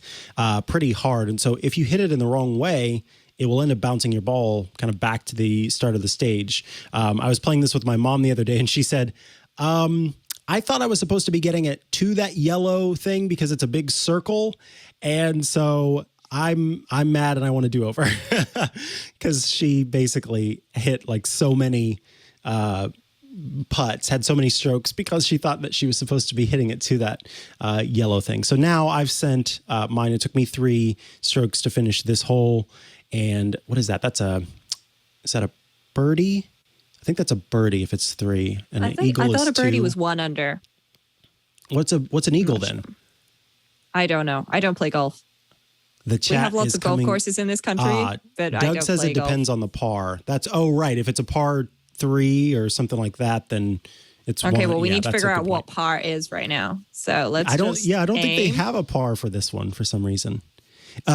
pretty hard. And so if you hit it in the wrong way, it will end up bouncing your ball kind of back to the start of the stage. I was playing this with my mom the other day, and she said, I thought I was supposed to be getting it to that yellow thing because it's a big circle. And so I'm mad and I want to do over because she basically hit like so many putts, had so many strokes because she thought that she was supposed to be hitting it to that yellow thing. So now I've sent mine. It took me 3 strokes to finish this hole. And what is that? Is that a birdie? I think that's a birdie if it's 3. And an eagle is 2. I thought a birdie was 1 under. What's an eagle then? I don't know. I don't play golf. The chat we have lots is of golf courses in this country, but I don't Doug says play it golf. depends on the par. Right. If it's a par 3 or something like that, then it's okay. one. Well, we need to that's figure a out good what point. par is right now. So let's. I don't think they aim. have a par for this one for some reason,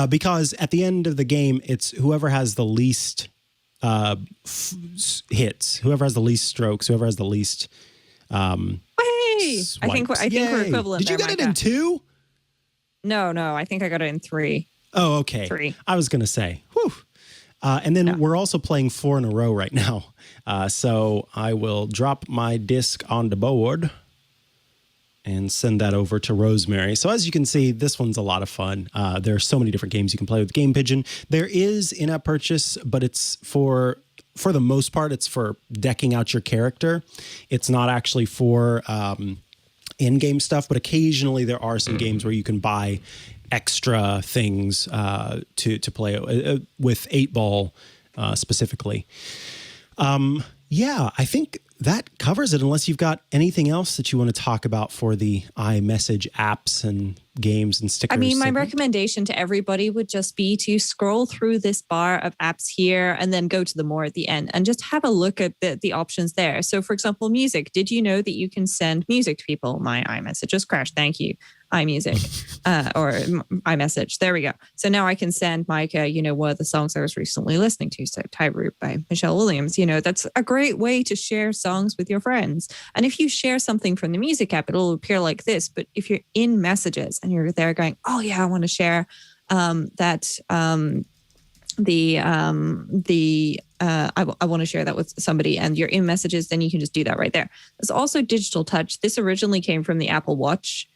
because at the end of the game, it's whoever has the least hits, whoever has the least strokes, whoever has the least. Hey, I think we're Yay. equivalent. Did you there, get it Micah. in 2? No. I think I got it in 3. Oh, okay. 3. I was going to say, whew. And then we're also playing 4 in a row right now. So I will drop my disc on the board and send that over to Rosemary. So as you can see, this one's a lot of fun. There are so many different games you can play with GamePigeon. There is in-app purchase, but it's for the most part, it's for decking out your character. It's not actually for in-game stuff, but occasionally there are some games where you can buy extra things to play with 8-ball specifically. I think that covers it, unless you've got anything else that you want to talk about for the iMessage apps and games and stickers. I mean, my recommendation to everybody would just be to scroll through this bar of apps here and then go to the more at the end and just have a look at the options there. So for example, music. Did you know that you can send music to people? My iMessage just crashed. Thank you. iMusic or iMessage. There we go. So now I can send Micah, one of the songs I was recently listening to. So Tyroot by Michelle Williams. That's a great way to share songs with your friends. And if you share something from the music app, it'll appear like this. But if you're in messages and you're there going, oh yeah, I want to share I want to share that with somebody, and you're in messages, then you can just do that right there. There's also digital touch. This originally came from the Apple Watch.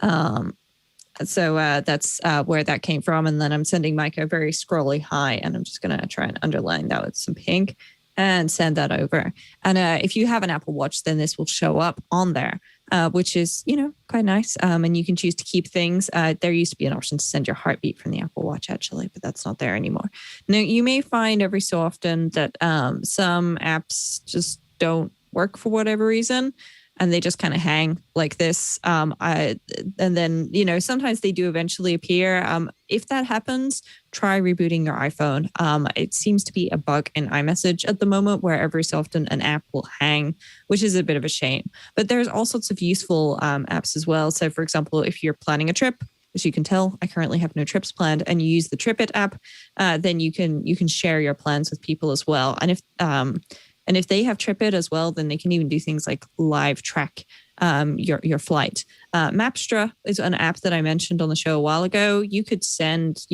So that's where that came from. And then I'm sending Micah a very scrolly hi, and I'm just going to try and underline that with some pink and send that over. And if you have an Apple Watch, then this will show up on there, which is, quite nice. And you can choose to keep things. There used to be an option to send your heartbeat from the Apple Watch, actually, but that's not there anymore. Now, you may find every so often that some apps just don't work for whatever reason, and they just kind of hang like this. And then, sometimes they do eventually appear. If that happens, try rebooting your iPhone. It seems to be a bug in iMessage at the moment where every so often an app will hang, which is a bit of a shame. But there's all sorts of useful apps as well. So, for example, if you're planning a trip, as you can tell, I currently have no trips planned, and you use the TripIt app, then you can share your plans with people as well. And if they have TripIt as well, then they can even do things like live track your flight. Mapstra is an app that I mentioned on the show a while ago. You could send,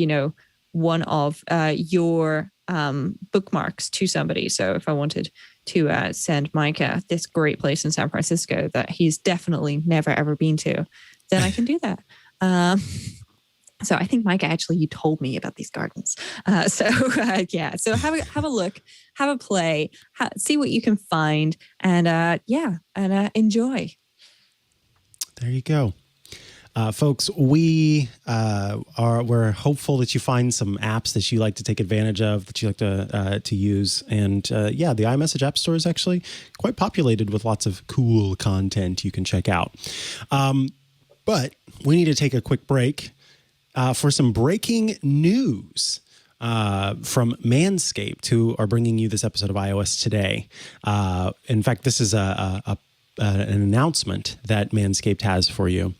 one of your bookmarks to somebody. So if I wanted to send Micah this great place in San Francisco that he's definitely never, ever been to, then I can do that. So I think, Micah, actually, you told me about these gardens. So have a look, have a play, see what you can find, and enjoy. There you go. Folks, we're hopeful that you find some apps that you like to take advantage of, that you like to use. And the iMessage App Store is actually quite populated with lots of cool content you can check out. But we need to take a quick break for some breaking news from Manscaped, who are bringing you this episode of iOS Today. In fact, this is an announcement that Manscaped has for you.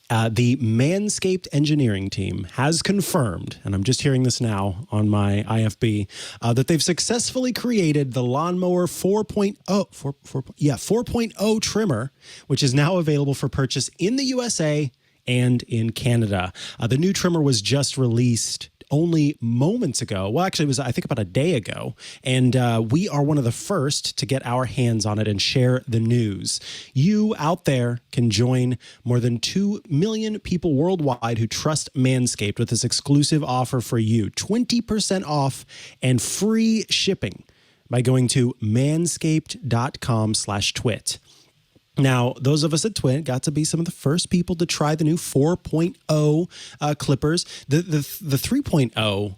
The Manscaped engineering team has confirmed, and I'm just hearing this now on my IFB, that they've successfully created the Lawnmower 4.0 trimmer, which is now available for purchase in the USA and in Canada. The new trimmer was just released only moments ago. Well, actually, it was, I think, about a day ago. And we are one of the first to get our hands on it and share the news. You out there can join more than 2 million people worldwide who trust Manscaped with this exclusive offer for you. 20% off and free shipping by going to manscaped.com/twit. Now, those of us at Twit got to be some of the first people to try the new 4.0 clippers. The 3.0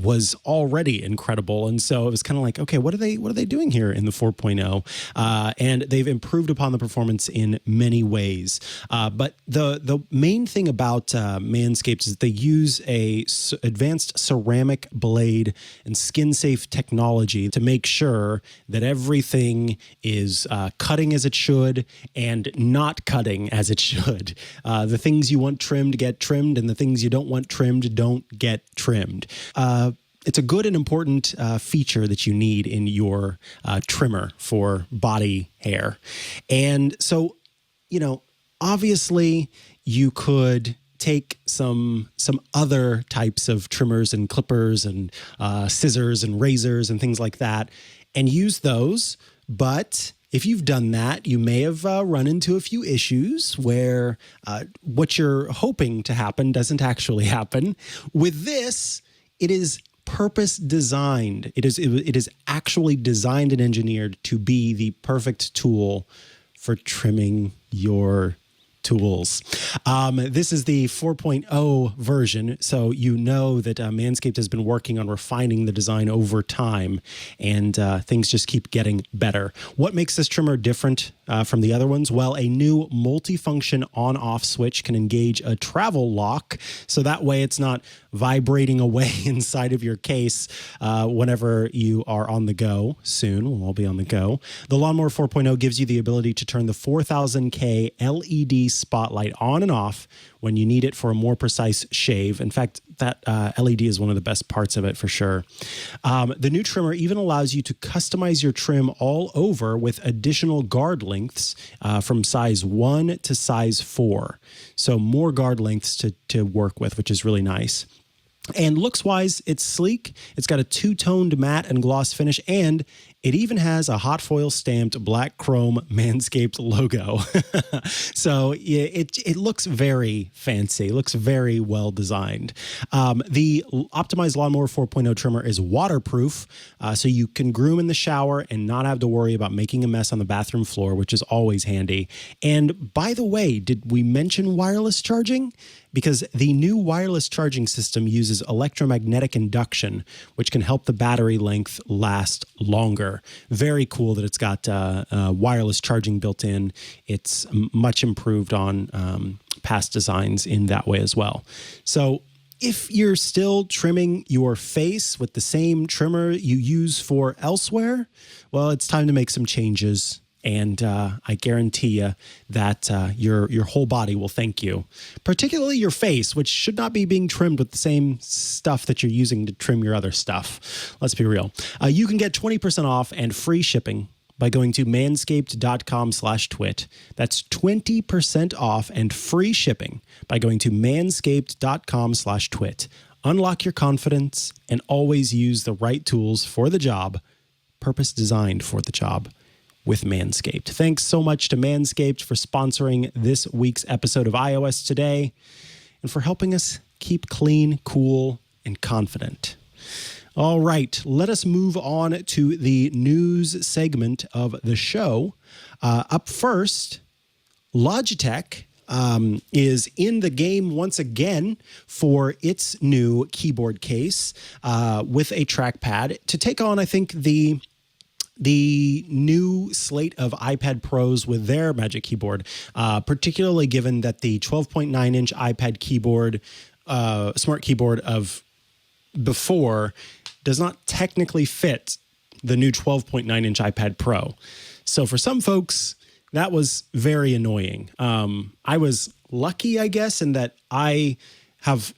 was already incredible, and so it was kind of like, okay, what are they doing here in the 4.0? And they've improved upon the performance in many ways. But the main thing about Manscaped is they use a advanced ceramic blade and skin-safe technology to make sure that everything is cutting as it should and not cutting as it should. The things you want trimmed get trimmed, and the things you don't want trimmed don't get trimmed. It's a good and important feature that you need in your trimmer for body hair. And so, obviously you could take some other types of trimmers and clippers and scissors and razors and things like that and use those. But if you've done that, you may have run into a few issues where what you're hoping to happen doesn't actually happen. With this, it is purpose designed. It is actually designed and engineered to be the perfect tool for trimming your tools. This is the 4.0 version, so you know that Manscaped has been working on refining the design over time, and things just keep getting better. What makes this trimmer different from the other ones? Well, a new multifunction on-off switch can engage a travel lock, so that way it's not vibrating away inside of your case whenever you are on the go. Soon, we'll all be on the go. The Lawnmower 4.0 gives you the ability to turn the 4000K LED spotlight on and off when you need it for a more precise shave. In fact, that LED is one of the best parts of it for sure. The new trimmer even allows you to customize your trim all over with additional guard lengths from size 1 to size 4. So more guard lengths to work with, which is really nice. And looks-wise, it's sleek. It's got a two-toned matte and gloss finish, and it even has a hot foil stamped black chrome Manscaped logo. So it looks very fancy. It looks very well designed. The optimized Lawnmower 4.0 trimmer is waterproof, so you can groom in the shower and not have to worry about making a mess on the bathroom floor, which is always handy. And by the way, did we mention wireless charging? Because the new wireless charging system uses electromagnetic induction, which can help the battery length last longer. Very cool that it's got wireless charging built in. It's much improved on past designs in that way as well. So if you're still trimming your face with the same trimmer you use for elsewhere, well, it's time to make some changes. And I guarantee you that your whole body will thank you, particularly your face, which should not be being trimmed with the same stuff that you're using to trim your other stuff. Let's be real. You can get 20% off and free shipping by going to manscaped.com/twit. That's 20% off and free shipping by going to manscaped.com/twit. Unlock your confidence and always use the right tools for the job, purpose designed for the job. With Manscaped. Thanks so much to Manscaped for sponsoring this week's episode of iOS Today and for helping us keep clean, cool, and confident. All right, let us move on to the news segment of the show. Up first, Logitech is in the game once again for its new keyboard case with a trackpad to take on, I think, the new slate of iPad Pros with their Magic Keyboard, particularly given that the 12.9-inch iPad keyboard, smart keyboard of before does not technically fit the new 12.9-inch iPad Pro. So for some folks, that was very annoying. I was lucky, I guess, in that I have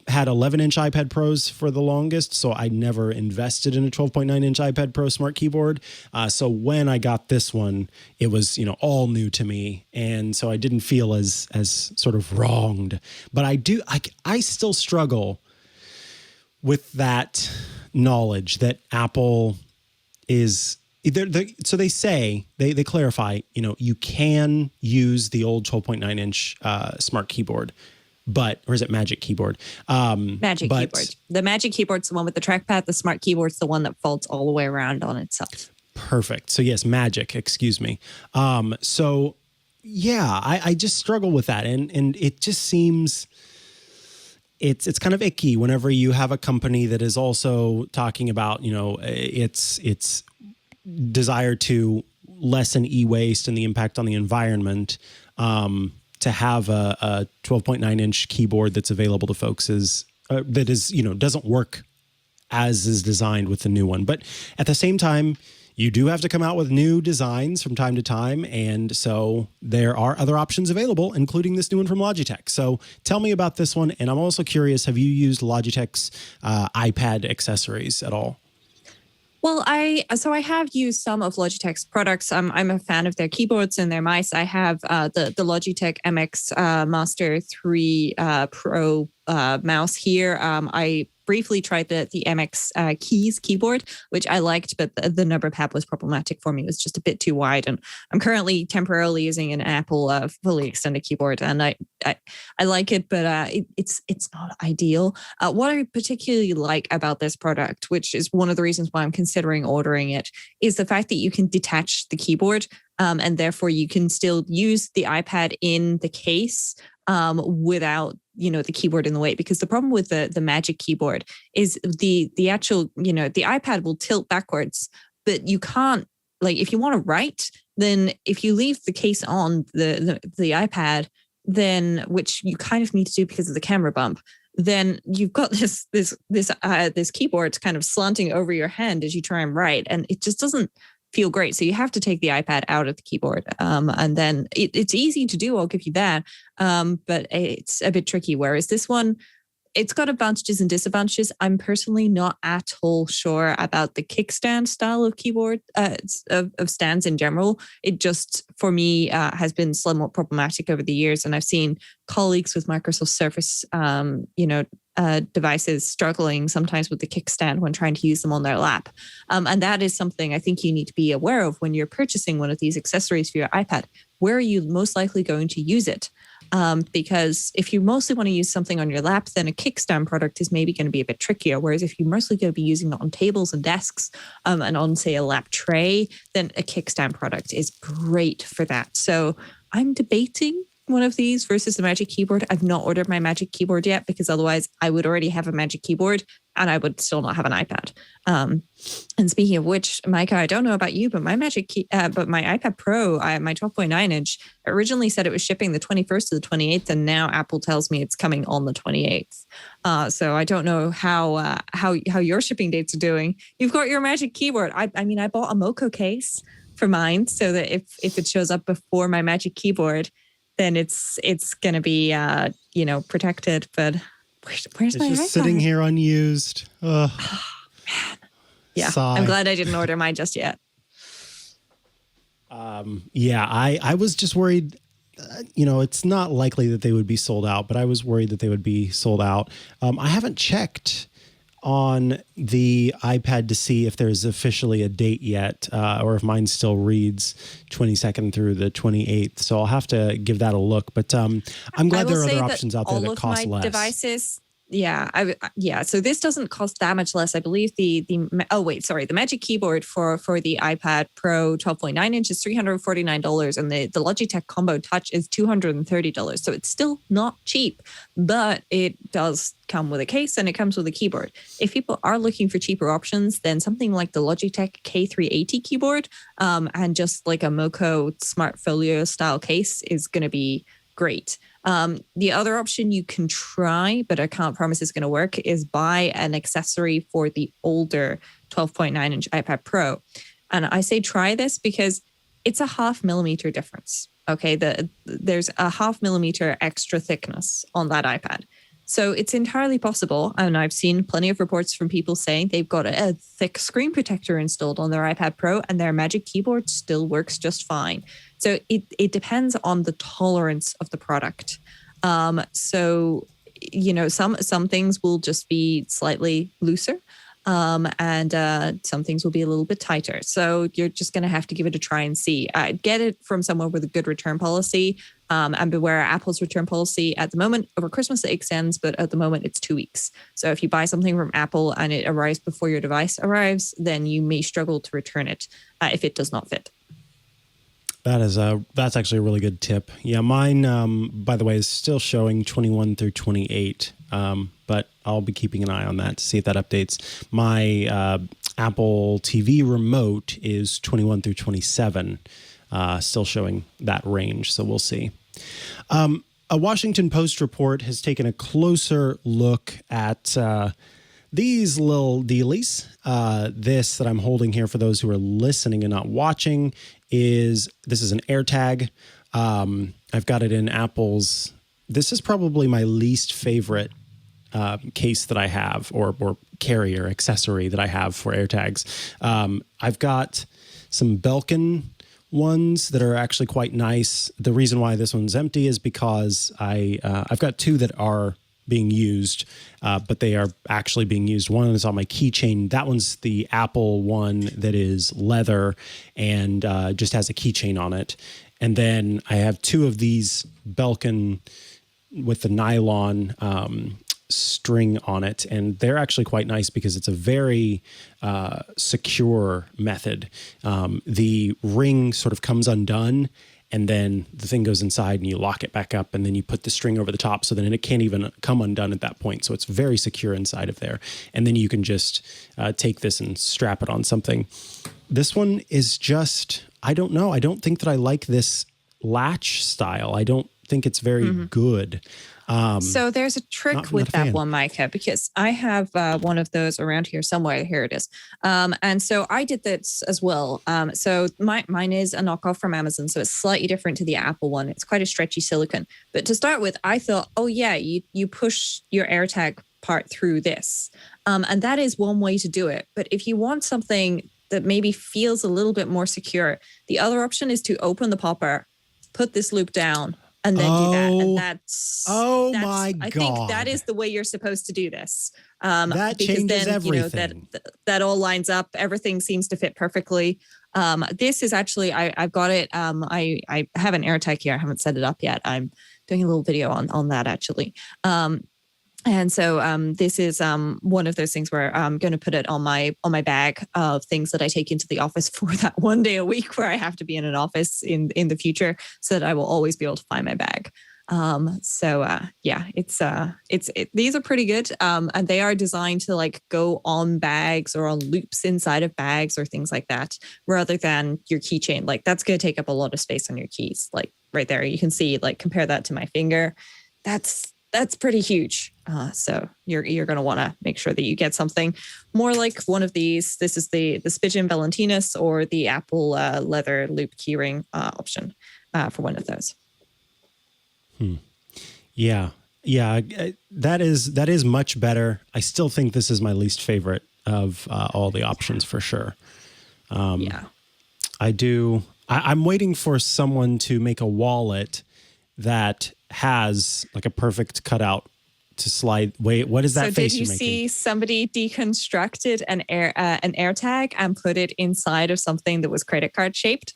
had 11-inch iPad Pros for the longest, so I never invested in a 12.9-inch iPad Pro smart keyboard. So when I got this one, it was, all new to me, and so I didn't feel as sort of wronged. But I still struggle with that knowledge that Apple is. So they say, they clarify, you can use the old 12.9-inch smart keyboard, or is it Magic Keyboard? Magic Keyboard. The Magic Keyboard's the one with the trackpad. The smart keyboard's the one that folds all the way around on itself. Perfect. So yes, Magic, excuse me. So yeah, I just struggle with that. And it just seems it's kind of icky whenever you have a company that is also talking about, its desire to lessen e-waste and the impact on the environment, to have a 12.9-inch keyboard that's available to folks doesn't work as is designed with the new one. But at the same time, you do have to come out with new designs from time to time. And so there are other options available, including this new one from Logitech. So tell me about this one. And I'm also curious, have you used Logitech's iPad accessories at all? Well, I have used some of Logitech's products. I'm a fan of their keyboards and their mice. I have the Logitech MX Master 3 Pro mouse here. I briefly tried the MX Keys keyboard, which I liked, but the number pad was problematic for me. It was just a bit too wide. And I'm currently temporarily using an Apple fully extended keyboard, and I like it, but it's not ideal. What I particularly like about this product, which is one of the reasons why I'm considering ordering it, is the fact that you can detach the keyboard, and therefore you can still use the iPad in the case without the keyboard in the way. Because the problem with the Magic Keyboard is the actual the iPad will tilt backwards, but you can't, like, if you want to write, then if you leave the case on the iPad, then, which you kind of need to do because of the camera bump, then you've got this keyboard kind of slanting over your hand as you try and write, and it just doesn't feel great. So you have to take the iPad out of the keyboard. And then it's easy to do, I'll give you that. But it's a bit tricky. Whereas this one, it's got advantages and disadvantages. I'm personally not at all sure about the kickstand style of keyboard, of stands in general. It just, for me, has been somewhat problematic over the years. And I've seen colleagues with Microsoft Surface, devices struggling sometimes with the kickstand when trying to use them on their lap. And that is something I think you need to be aware of when you're purchasing one of these accessories for your iPad. Where are you most likely going to use it? Because if you mostly want to use something on your lap, then a kickstand product is maybe going to be a bit trickier. Whereas if you're mostly going to be using it on tables and desks, and on, say, a lap tray, then a kickstand product is great for that. So I'm debating one of these versus the Magic Keyboard. I've not ordered my Magic Keyboard yet, because otherwise I would already have a Magic Keyboard and I would still not have an iPad. And speaking of which, Micah, I don't know about you, but my my iPad Pro, my 12.9-inch, originally said it was shipping the 21st to the 28th, and now Apple tells me it's coming on the 28th. So I don't know how your shipping dates are doing. You've got your Magic Keyboard. I bought a Moco case for mine so that if it shows up before my Magic Keyboard, then it's going to be protected. But where's my iPad? It's just sitting here unused. Ugh. Oh, man. Yeah, Sigh. I'm glad I didn't order mine just yet. I was just worried. It's not likely that they would be sold out, but I was worried that they would be sold out. I haven't checked on the iPad to see if there's officially a date yet, or if mine still reads 22nd through the 28th. So I'll have to give that a look. But I'm glad there are other options out there that cost less. Yeah. So this doesn't cost that much less. I believe the Magic Keyboard for the iPad Pro 12.9 inch is $349, and the Logitech Combo Touch is $230. So it's still not cheap, but it does come with a case and it comes with a keyboard. If people are looking for cheaper options, then something like the Logitech K380 keyboard and just like a Moco Smart Folio style case is going to be great. The other option you can try, but I can't promise it's going to work, is buy an accessory for the older 12.9 inch iPad Pro. And I say try this because it's a 0.5 millimeter difference. Okay, there's a 0.5 millimeter extra thickness on that iPad. So it's entirely possible, and I've seen plenty of reports from people saying they've got a thick screen protector installed on their iPad Pro and their Magic Keyboard still works just fine. So it depends on the tolerance of the product. So, some things will just be slightly looser. And some things will be a little bit tighter. So you're just going to have to give it a try and see. Get it from somewhere with a good return policy, and beware Apple's return policy at the moment. Over Christmas, it extends, but at the moment it's 2 weeks. So if you buy something from Apple and it arrives before your device arrives, then you may struggle to return it if it does not fit. That's actually a really good tip. Yeah, mine, by the way, is still showing 21 through 28, but I'll be keeping an eye on that to see if that updates. My Apple TV remote is 21 through 27, still showing that range, so we'll see. A Washington Post report has taken a closer look at these little dealies. This that I'm holding here for those who are listening and not watching is an AirTag. I've got it in Apple's. This is probably my least favorite case that I have, or carrier accessory that I have for AirTags. I've got some Belkin ones that are actually quite nice. The reason why this one's empty is because I've got two that are being used, but they are actually being used. One is on my keychain. That one's the Apple one that is leather and just has a keychain on it. And then I have two of these Belkin with the nylon string on it, and they're actually quite nice because it's a very secure method. The ring sort of comes undone, and then the thing goes inside and you lock it back up, and then you put the string over the top so then it can't even come undone at that point. So it's very secure inside of there. And then you can just take this and strap it on something. This one is just, I don't know. I don't think that I like this latch style. I don't think it's very good. So there's a trick with that one, Micah, because I have one of those around here somewhere. Here it is. And so I did this as well. So mine is a knockoff from Amazon. So it's slightly different to the Apple one. It's quite a stretchy silicone. But to start with, I thought, oh yeah, you push your AirTag part through this. And that is one way to do it. But if you want something that maybe feels a little bit more secure, the other option is to open the popper, put this loop down, and then do that. And that's my God. I think that is the way you're supposed to do this. That because changes then, everything. That all lines up. Everything seems to fit perfectly. This is actually, I've got it. I have an AirTag here. I haven't set it up yet. I'm doing a little video on that actually. And so this is one of those things where I'm going to put it on my bag of things that I take into the office for that one day a week where I have to be in an office in the future, so that I will always be able to find my bag. These are pretty good, and they are designed to like go on bags or on loops inside of bags or things like that, rather than your keychain. Like that's going to take up a lot of space on your keys. Like right there, you can see. Like compare that to my finger. That's pretty huge. So you're going to want to make sure that you get something more like one of these. This is the Pidgin Valentinus or the Apple leather loop keyring option for one of those. Yeah. That is much better. I still think this is my least favorite of all the options for sure. I do. I'm waiting for someone to make a wallet that has like a perfect cutout to slide. Wait, what is that face you're making? So did you see somebody deconstructed an AirTag and put it inside of something that was credit card shaped?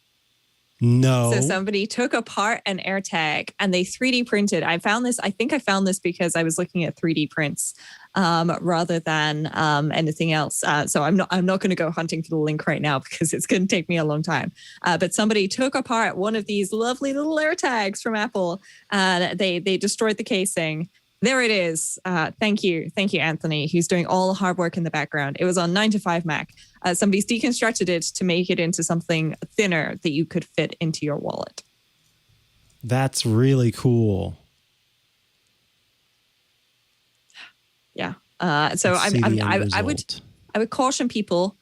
No. So somebody took apart an AirTag and they 3D printed. I think I found this because I was looking at 3D prints rather than anything else. So I'm not going to go hunting for the link right now because it's going to take me a long time. But somebody took apart one of these lovely little AirTags from Apple and they destroyed the casing. There it is. Thank you, Anthony, who's doing all the hard work in the background. It was on 9 to 5 Mac. Somebody's deconstructed it to make it into something thinner that you could fit into your wallet. That's really cool. Yeah. So I would caution people: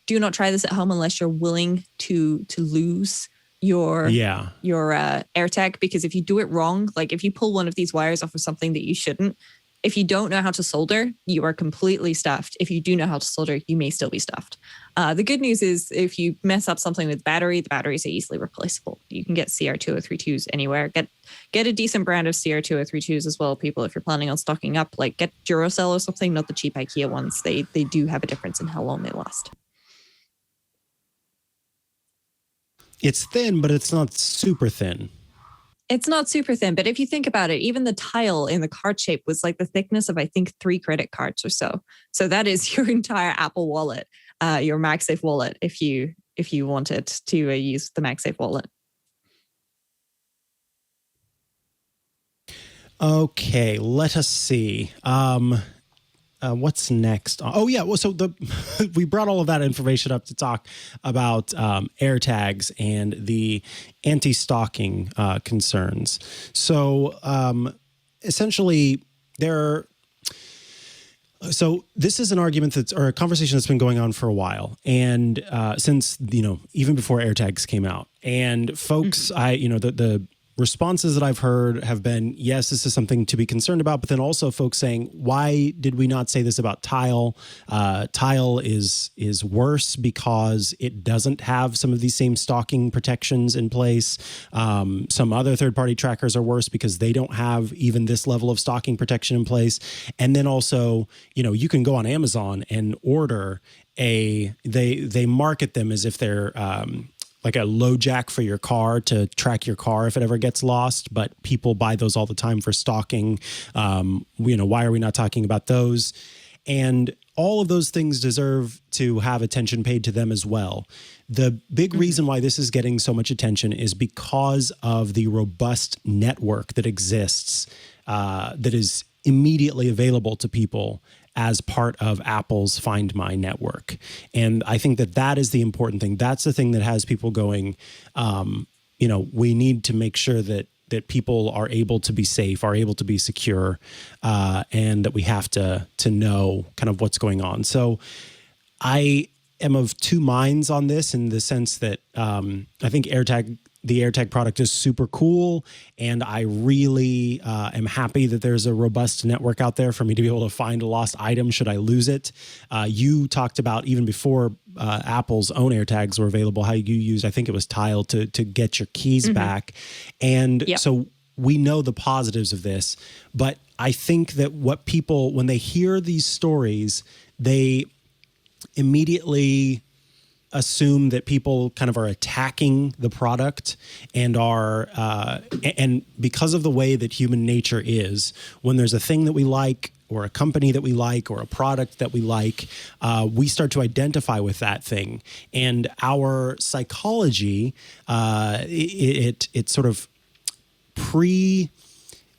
do not try this at home unless you're willing to lose your AirTag, because if you do it wrong, like if you pull one of these wires off of something that you shouldn't, if you don't know how to solder, you are completely stuffed. If you do know how to solder, you may still be stuffed. The good news is if you mess up something with the batteries are easily replaceable. You can get CR2032s anywhere. Get a decent brand of CR2032s as well, people, if you're planning on stocking up. Like get Duracell or something, not the cheap IKEA ones. They do have a difference in how long they last. It's thin, but it's not super thin. It's not super thin, but if you think about it, even the tile in the card shape was like the thickness of, I think, 3 credit cards or so. So that is your entire Apple wallet, your MagSafe wallet, if you wanted to use the MagSafe wallet. Okay, let us see. What's next? Oh yeah, well, so we brought all of that information up to talk about AirTags and the anti-stalking concerns. So essentially, so this is an argument or a conversation that's been going on for a while, and since even before AirTags came out, and folks, the responses that I've heard have been, yes, this is something to be concerned about, but then also folks saying, why did we not say this about Tile? Tile is worse because it doesn't have some of these same stalking protections in place. Some other third-party trackers are worse because they don't have even this level of stalking protection in place. And then also, you can go on Amazon and order they market them as if they're like a low jack for your car to track your car if it ever gets lost, but people buy those all the time for stalking. Why are we not talking about those? And all of those things deserve to have attention paid to them as well. The big reason why this is getting so much attention is because of the robust network that exists, that is immediately available to people as part of Apple's Find My network. And I think that is the important thing. That's the thing that has people going, we need to make sure that people are able to be safe, are able to be secure, and that we have to know kind of what's going on. So I am of two minds on this, in the sense that I think the AirTag product is super cool, and I really am happy that there's a robust network out there for me to be able to find a lost item should I lose it. You talked about, even before Apple's own AirTags were available, how you used, I think it was Tile, to get your keys back. And so we know the positives of this, but I think that what people, when they hear these stories, they immediately assume that people kind of are attacking the product and and because of the way that human nature is, when there's a thing that we like, or a company that we like, or a product that we like, we start to identify with that thing. And our psychology, it's sort of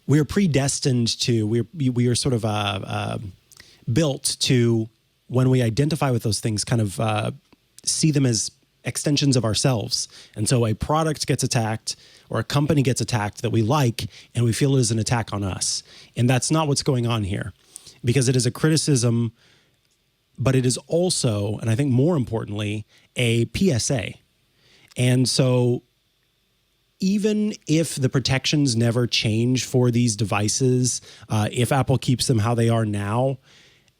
we're predestined to, we are sort of built to, when we identify with those things, kind of see them as extensions of ourselves. And so a product gets attacked, or a company gets attacked that we like, and we feel it is an attack on us. And that's not what's going on here, because it is a criticism, but it is also, and I think more importantly, a PSA. And so even if the protections never change for these devices, if Apple keeps them how they are now,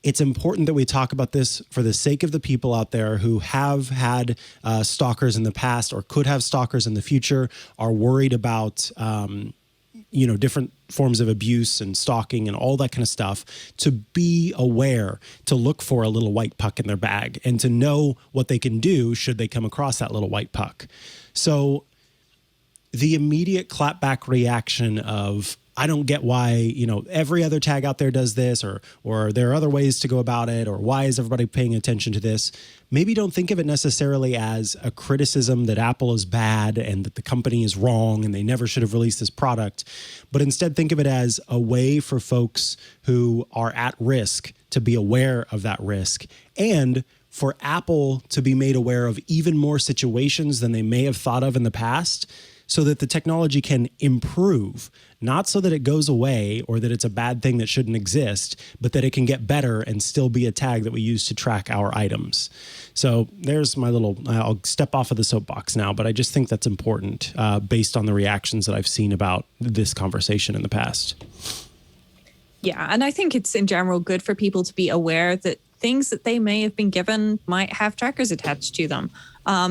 it's important that we talk about this for the sake of the people out there who have had stalkers in the past, or could have stalkers in the future, are worried about, different forms of abuse and stalking and all that kind of stuff, to be aware, to look for a little white puck in their bag, and to know what they can do should they come across that little white puck. So the immediate clapback reaction of, I don't get why, every other tag out there does this, or there are other ways to go about it, or why is everybody paying attention to this? Maybe don't think of it necessarily as a criticism that Apple is bad and that the company is wrong and they never should have released this product, but instead think of it as a way for folks who are at risk to be aware of that risk, and for Apple to be made aware of even more situations than they may have thought of in the past, so that the technology can improve, not so that it goes away or that it's a bad thing that shouldn't exist, but that it can get better and still be a tag that we use to track our items. So there's my I'll step off of the soapbox now, but I just think that's important based on the reactions that I've seen about this conversation in the past. Yeah, and I think it's in general good for people to be aware that things that they may have been given might have trackers attached to them.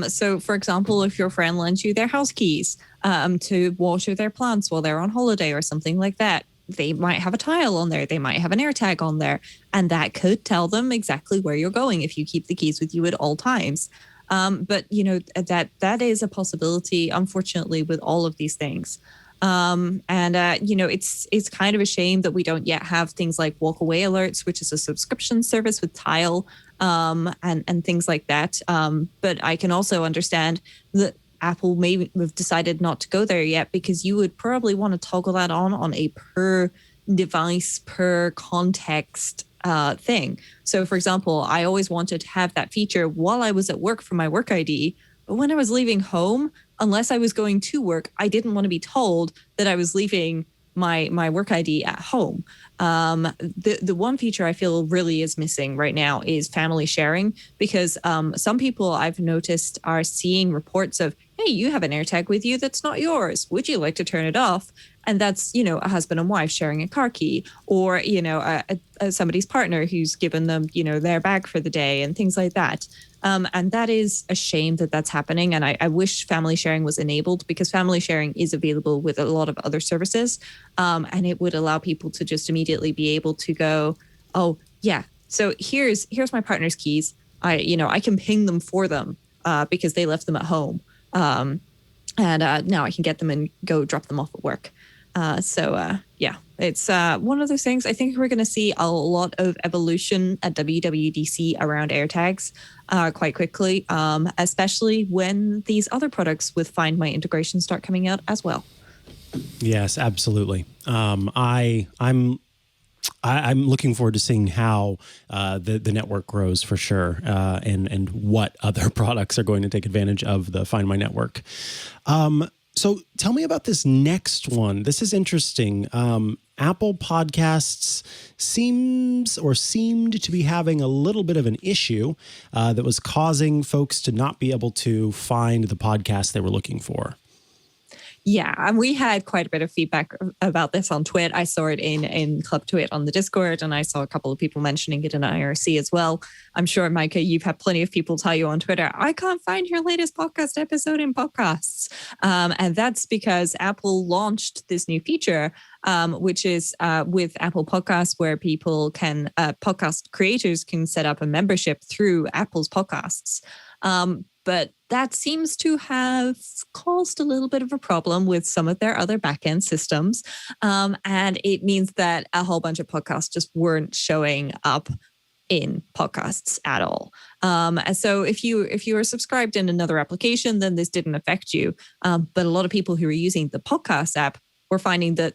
So, for example, if your friend lends you their house keys to water their plants while they're on holiday or something like that, they might have a tile on there. They might have an AirTag on there, and that could tell them exactly where you're going if you keep the keys with you at all times. But that is a possibility, unfortunately, with all of these things. It's kind of a shame that we don't yet have things like walk away alerts, which is a subscription service with Tile, and things like that. But I can also understand that Apple may have decided not to go there yet, because you would probably want to toggle that on a per device, per context thing. So, for example, I always wanted to have that feature while I was at work for my work ID. But when I was leaving home, unless I was going to work, I didn't want to be told that I was leaving my work ID at home. The one feature I feel really is missing right now is family sharing, because some people I've noticed are seeing reports of, hey, you have an AirTag with you that's not yours. Would you like to turn it off? And that's, a husband and wife sharing a car key, or, somebody's partner who's given them, their bag for the day and things like that. And that is a shame that that's happening. And I wish family sharing was enabled, because family sharing is available with a lot of other services. And it would allow people to just immediately be able to go, oh, yeah, so here's my partner's keys. I can ping them for them because they left them at home. And now I can get them and go drop them off at work. It's one of those things. I think we're going to see a lot of evolution at WWDC around AirTags quite quickly, especially when these other products with Find My integration start coming out as well. Yes, absolutely. I'm looking forward to seeing how the network grows for sure, and what other products are going to take advantage of the Find My network. So tell me about this next one. This is interesting. Apple Podcasts seemed to be having a little bit of an issue that was causing folks to not be able to find the podcast they were looking for. Yeah, and we had quite a bit of feedback about this on Twit. I saw it in Club Twit on the Discord, and I saw a couple of people mentioning it in IRC as well. I'm sure, Micah, you've had plenty of people tell you on Twitter, I can't find your latest podcast episode in podcasts. And that's because Apple launched this new feature, which is with Apple Podcasts, where people can, podcast creators can set up a membership through Apple's podcasts. But that seems to have caused a little bit of a problem with some of their other backend systems. And it means that a whole bunch of podcasts just weren't showing up in podcasts at all. So if you are subscribed in another application, then this didn't affect you. But a lot of people who are using the podcast app were finding that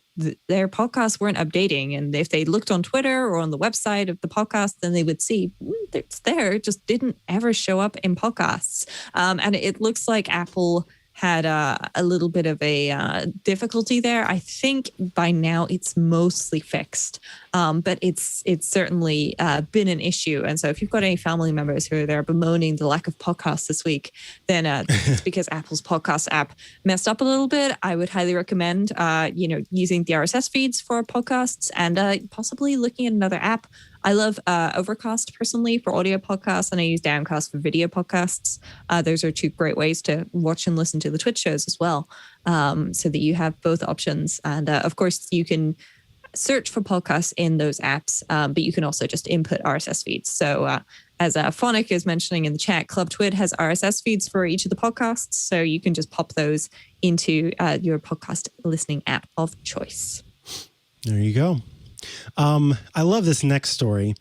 their podcasts weren't updating. And if they looked on Twitter or on the website of the podcast, then they would see it's there. It just didn't ever show up in podcasts. And it looks like Apple had a little bit of a difficulty there. I think by now it's mostly fixed, but it's certainly been an issue. And so if you've got any family members who are there bemoaning the lack of podcasts this week, then it's because Apple's podcast app messed up a little bit. I would highly recommend using the RSS feeds for podcasts, and possibly looking at another app. I love Overcast personally for audio podcasts, and I use Downcast for video podcasts. Those are two great ways to watch and listen to the Twitch shows as well, so that you have both options. And of course, you can search for podcasts in those apps, but you can also just input RSS feeds. So as Phonic is mentioning in the chat, Club Twit has RSS feeds for each of the podcasts. So you can just pop those into your podcast listening app of choice. There you go. I love this next story.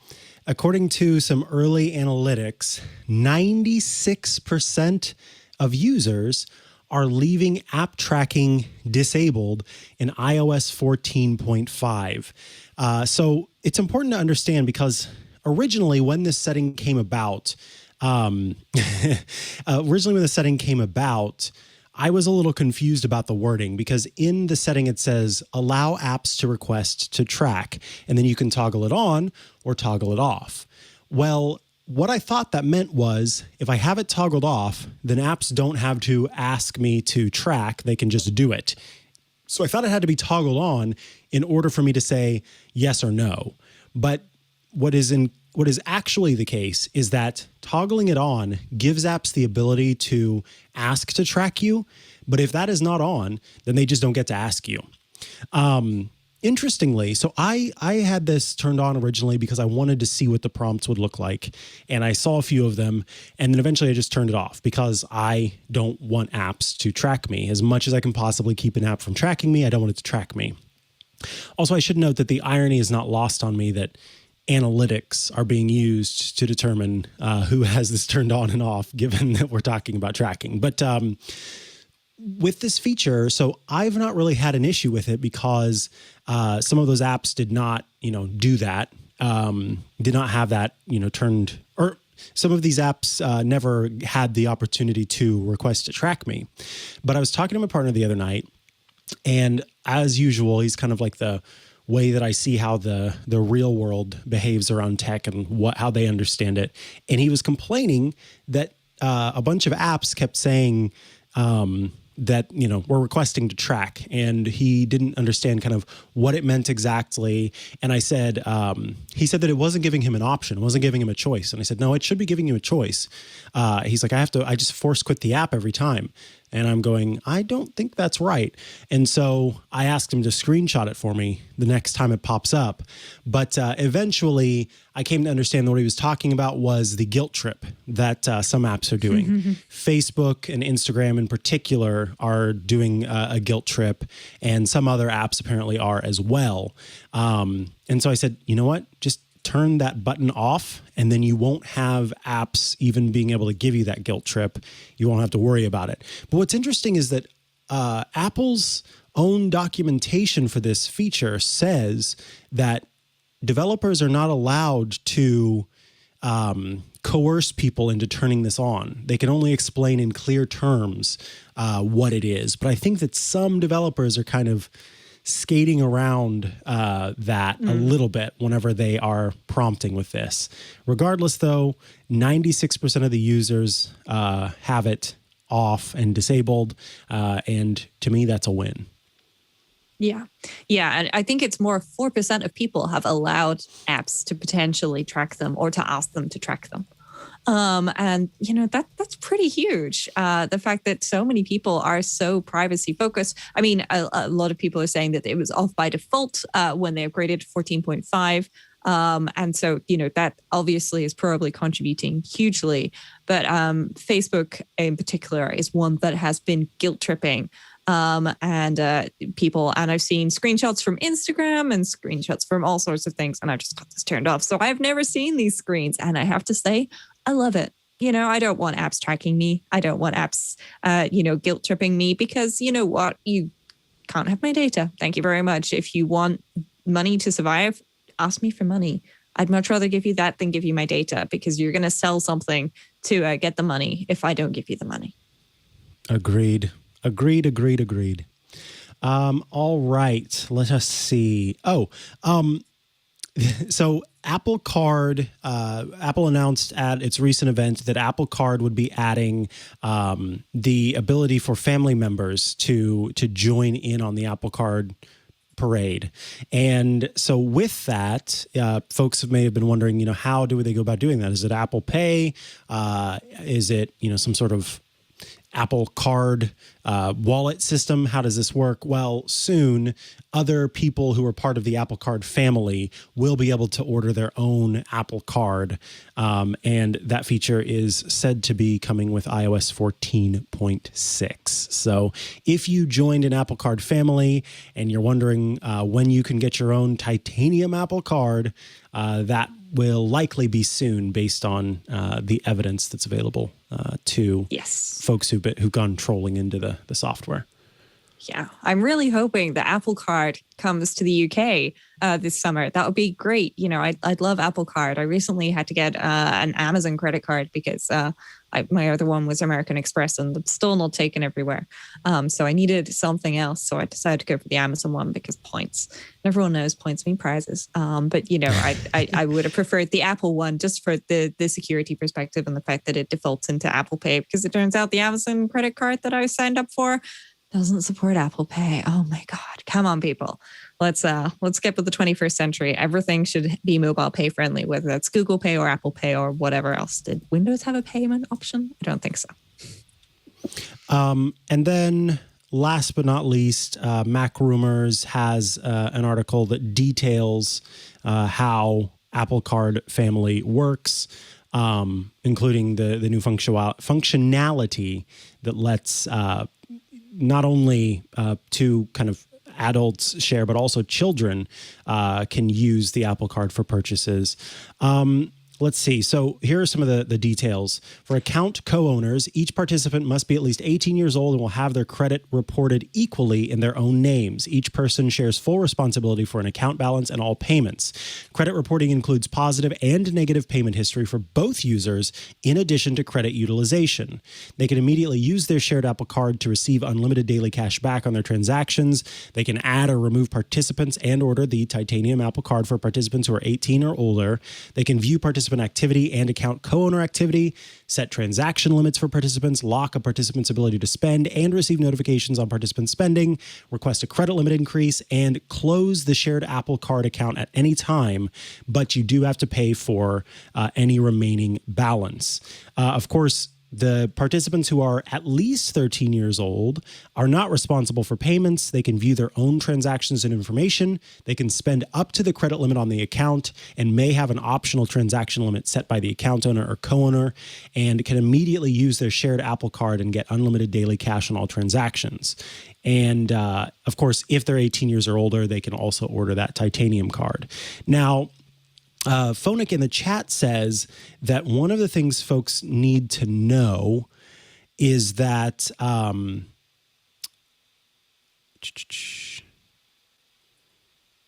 According to some early analytics, 96% of users are leaving app tracking disabled in iOS 14.5. So it's important to understand because originally when this setting came about, I was a little confused about the wording because in the setting it says allow apps to request to track, and then you can toggle it on or toggle it off. Well, what I thought that meant was if I have it toggled off, then apps don't have to ask me to track, they can just do it. So I thought it had to be toggled on in order for me to say yes or no. But what is actually the case is that toggling it on gives apps the ability to ask to track you. But if that is not on, then they just don't get to ask you. Interestingly, so I had this turned on originally because I wanted to see what the prompts would look like. And I saw a few of them. And then eventually I just turned it off because I don't want apps to track me. As much as I can possibly keep an app from tracking me, I don't want it to track me. Also, I should note that the irony is not lost on me that analytics are being used to determine who has this turned on and off, given that we're talking about tracking. But with this feature, so I've not really had an issue with it because some of those apps did not, do that, did not have that, turned, or some of these apps never had the opportunity to request to track me. But I was talking to my partner the other night, and as usual, he's kind of like the way that I see how the real world behaves around tech and how they understand it. And he was complaining that a bunch of apps kept saying that, we're requesting to track, and he didn't understand kind of what it meant exactly. And I said, he said that it wasn't giving him an option, it wasn't giving him a choice. And I said, no, it should be giving you a choice. He's like, I just force quit the app every time. And I'm going, I don't think that's right. And so I asked him to screenshot it for me the next time it pops up. But eventually I came to understand that what he was talking about was the guilt trip that some apps are doing. Facebook and Instagram in particular are doing a guilt trip, and some other apps apparently are as well. And so I said, you know what, just turn that button off, and then you won't have apps even being able to give you that guilt trip. You won't have to worry about it. But what's interesting is that Apple's own documentation for this feature says that developers are not allowed to coerce people into turning this on. They can only explain in clear terms what it is. But I think that some developers are kind of skating around that a little bit whenever they are prompting with this. Regardless, though, 96% of the users have it off and disabled, and to me, that's a win. Yeah. And I think it's more 4% of people have allowed apps to potentially track them or to ask them to track them. And that's pretty huge. The fact that so many people are so privacy focused. I mean, a lot of people are saying that it was off by default when they upgraded to 14.5. And so, that obviously is probably contributing hugely. But Facebook in particular is one that has been guilt tripping people, and I've seen screenshots from Instagram and screenshots from all sorts of things, and I've just got this turned off. So I've never seen these screens, and I have to say, I love it. I don't want apps tracking me. I don't want apps, guilt tripping me, because you know what? You can't have my data. Thank you very much. If you want money to survive, ask me for money. I'd much rather give you that than give you my data, because you're going to sell something to get the money if I don't give you the money. Agreed. All right. Let us see. So Apple Card, Apple announced at its recent event that Apple Card would be adding the ability for family members to join in on the Apple Card parade. And so with that, folks may have been wondering, how do they go about doing that? Is it Apple Pay? Is it, some sort of Apple Card wallet system. How does this work? Well, soon other people who are part of the Apple Card family will be able to order their own Apple Card. And that feature is said to be coming with iOS 14.6. So if you joined an Apple Card family and you're wondering when you can get your own titanium Apple Card, that will likely be soon based on the evidence that's available to folks who've gone trolling into the software. Yeah, I'm really hoping the Apple Card comes to the UK this summer. That would be great. You know, I'd love Apple Card. I recently had to get an Amazon credit card because my other one was American Express and it's still not taken everywhere. So I needed something else. So I decided to go for the Amazon one because points. Everyone knows points mean prizes. But, you know, I would have preferred the Apple one just for the security perspective and the fact that it defaults into Apple Pay, because it turns out the Amazon credit card that I signed up for doesn't support Apple Pay. Oh my God. Come on, people. Let's get with the 21st century. Everything should be mobile pay friendly, whether that's Google Pay or Apple Pay or whatever else. Did Windows have a payment option? I don't think so. And then last but not least, Mac Rumors has an article that details how Apple Card family works, including the new functionality that lets not only two kind of adults share, but also children can use the Apple Card for purchases. Let's see. So here are some of the details. For account co-owners, each participant must be at least 18 years old and will have their credit reported equally in their own names. Each person shares full responsibility for an account balance and all payments. Credit reporting includes positive and negative payment history for both users, in addition to credit utilization. They can immediately use their shared Apple Card to receive unlimited daily cash back on their transactions. They can add or remove participants and order the titanium Apple Card for participants who are 18 or older. They can view participant activity and account co-owner activity, set transaction limits for participants, lock a participant's ability to spend and receive notifications on participant spending, request a credit limit increase, and close the shared Apple Card account at any time, but you do have to pay for any remaining balance. Of course, the participants who are at least 13 years old are not responsible for payments. They can view their own transactions and information. They can spend up to the credit limit on the account and may have an optional transaction limit set by the account owner or co-owner, and can immediately use their shared Apple Card and get unlimited daily cash on all transactions. And of course, if they're 18 years or older, they can also order that titanium card. Now, Phonic in the chat says that one of the things folks need to know is that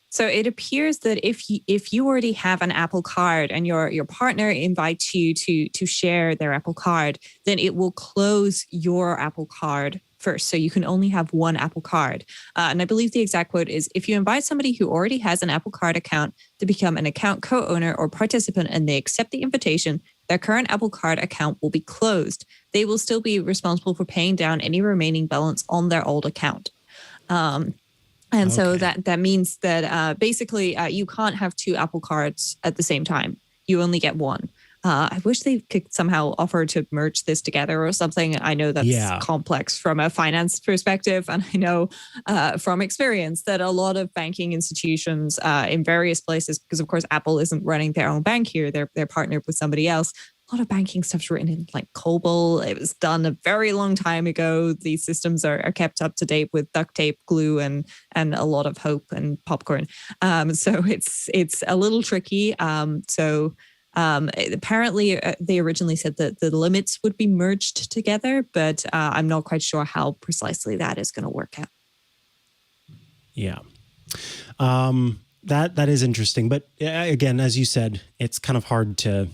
so it appears that if you already have an Apple Card and your partner invites you to share their Apple Card, then it will close your Apple Card first. So you can only have one Apple Card. And I believe the exact quote is, if you invite somebody who already has an Apple Card account to become an account co-owner or participant and they accept the invitation, their current Apple Card account will be closed. They will still be responsible for paying down any remaining balance on their old account. So that means that basically you can't have two Apple Cards at the same time. You only get one. I wish they could somehow offer to merge this together or something. I know that's complex from a finance perspective. And I know from experience that a lot of banking institutions in various places, because of course Apple isn't running their own bank here, they're partnered with somebody else. A lot of banking stuff's written in like COBOL. It was done a very long time ago. These systems are kept up to date with duct tape, glue, and a lot of hope and popcorn. So it's a little tricky. Apparently, they originally said that the limits would be merged together, but I'm not quite sure how precisely that is going to work out. Yeah. That is interesting. But again, as you said, it's kind of hard to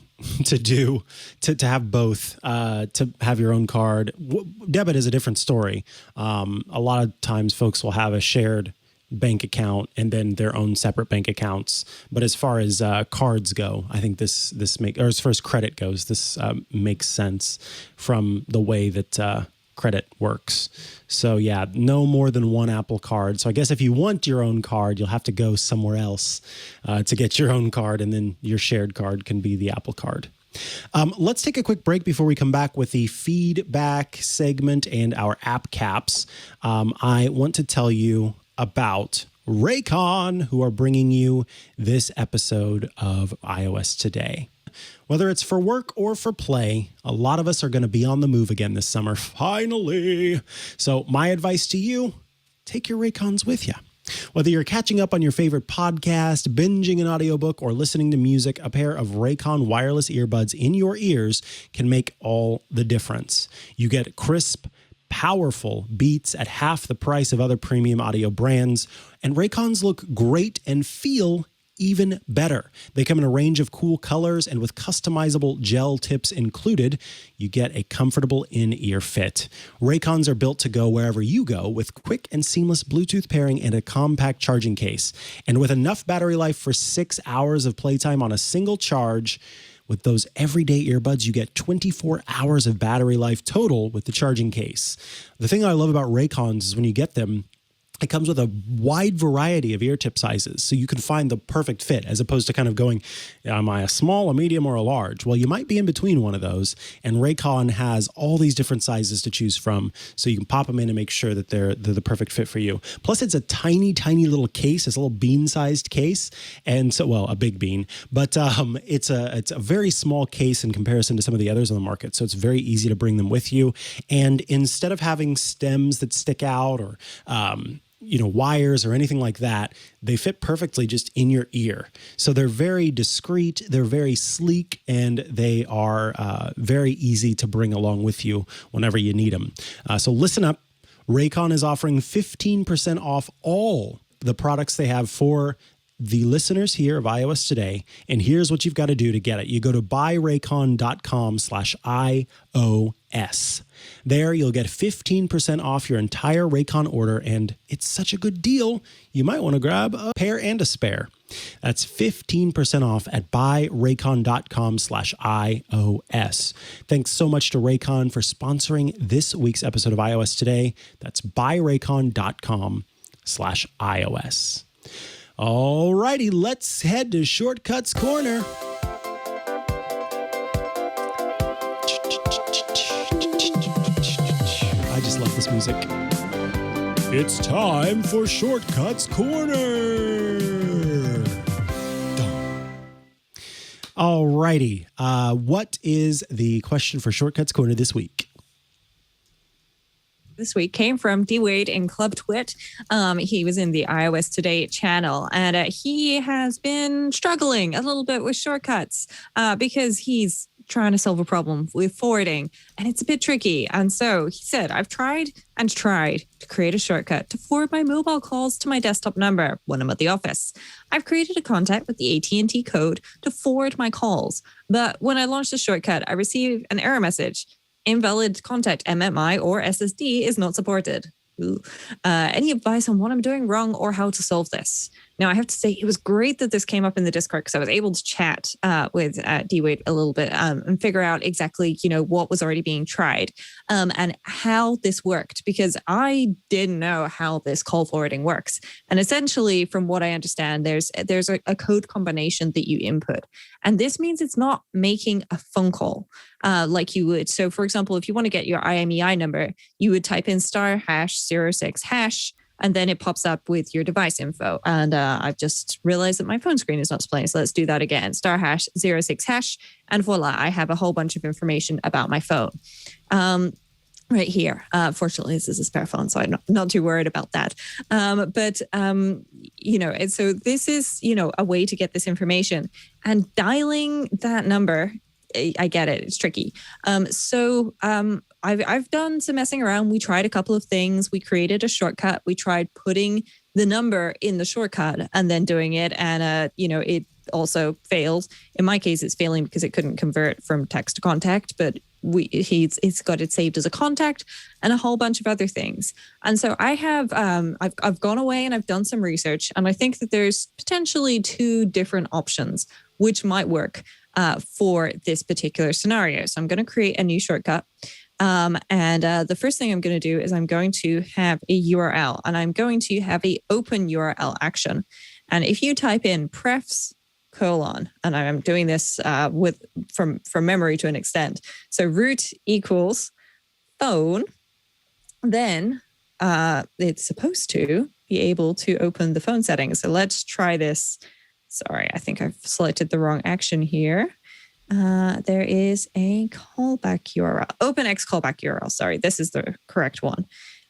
have both, to have your own card. Debit is a different story. A lot of times folks will have a shared bank account and then their own separate bank accounts. But as far as cards go, I think this or as far as credit goes, this makes sense from the way that credit works. So yeah, no more than one Apple Card. So I guess if you want your own card, you'll have to go somewhere else to get your own card, and then your shared card can be the Apple Card. Let's take a quick break before we come back with the feedback segment and our app caps. I want to tell you about Raycon, who are bringing you this episode of iOS Today. Whether it's for work or for play, a lot of us are going to be on the move again this summer, finally. So my advice to you, take your Raycons with you. Whether you're catching up on your favorite podcast, binging an audiobook, or listening to music, a pair of Raycon wireless earbuds in your ears can make all the difference. You get crisp, powerful beats at half the price of other premium audio brands, and Raycons look great and feel even better. They come in a range of cool colors, and with customizable gel tips included, you get a comfortable in-ear fit. Raycons are built to go wherever you go with quick and seamless Bluetooth pairing and a compact charging case. And with enough battery life for 6 hours of playtime on a single charge, with those everyday earbuds, you get 24 hours of battery life total with the charging case. The thing I love about Raycons is when you get them, it comes with a wide variety of ear tip sizes, so you can find the perfect fit as opposed to kind of going, am I a small, a medium, or a large? Well, you might be in between one of those, and Raycon has all these different sizes to choose from, so you can pop them in and make sure that they're the perfect fit for you. Plus, it's a tiny, tiny little case. It's a little bean-sized case, and so, well, a big bean, but it's a very small case in comparison to some of the others on the market, so it's very easy to bring them with you. And instead of having stems that stick out or wires or anything like that, they fit perfectly just in your ear. So they're very discreet, they're very sleek, and they are very easy to bring along with you whenever you need them. So listen up. Raycon is offering 15% off all the products they have for the listeners here of iOS Today. And here's what you've got to do to get it. You go to buyraycon.com/iOS. There, you'll get 15% off your entire Raycon order, and it's such a good deal, you might want to grab a pair and a spare. That's 15% off at buyraycon.com/iOS. Thanks so much to Raycon for sponsoring this week's episode of iOS Today. That's buyraycon.com/iOS. All righty, let's head to Shortcuts Corner. I just love this music. It's time for Shortcuts Corner. All righty. What is the question for Shortcuts Corner this week? This week came from DWade in Club Twit. He was in the iOS Today channel, and he has been struggling a little bit with shortcuts because he's trying to solve a problem with forwarding, and it's a bit tricky. And so he said, I've tried and tried to create a shortcut to forward my mobile calls to my desktop number when I'm at the office. I've created a contact with the AT&T code to forward my calls, but when I launched the shortcut, I received an error message. Invalid contact MMI or SSD is not supported. Any advice on what I'm doing wrong or how to solve this? Now, I have to say it was great that this came up in the Discord because I was able to chat with DWade a little bit and figure out exactly, what was already being tried and how this worked, because I didn't know how this call forwarding works. And essentially, from what I understand, there's a code combination that you input. And this means it's not making a phone call like you would. So, for example, if you want to get your IMEI number, you would type in *#06#, and then it pops up with your device info. And I've just realized that my phone screen is not displaying. So let's do that again. *#06#. And voila, I have a whole bunch of information about my phone right here. Fortunately, this is a spare phone, so I'm not too worried about that. And so this is, a way to get this information. And dialing that number, I get it. It's tricky. I've done some messing around. We tried a couple of things. We created a shortcut. We tried putting the number in the shortcut and then doing it. And, it also failed. In my case, it's failing because it couldn't convert from text to contact, but it's got it saved as a contact and a whole bunch of other things. And so I have, I've gone away and I've done some research, and I think that there's potentially two different options which might work for this particular scenario. So I'm going to create a new shortcut. And the first thing I'm going to do is I'm going to have a URL, and I'm going to have a open URL action. And if you type in prefs colon, and I'm doing this from memory to an extent. So root equals phone. Then it's supposed to be able to open the phone settings. So let's try this. Sorry, I think I've selected the wrong action here. There is a callback URL, OpenX callback URL. Sorry, this is the correct one.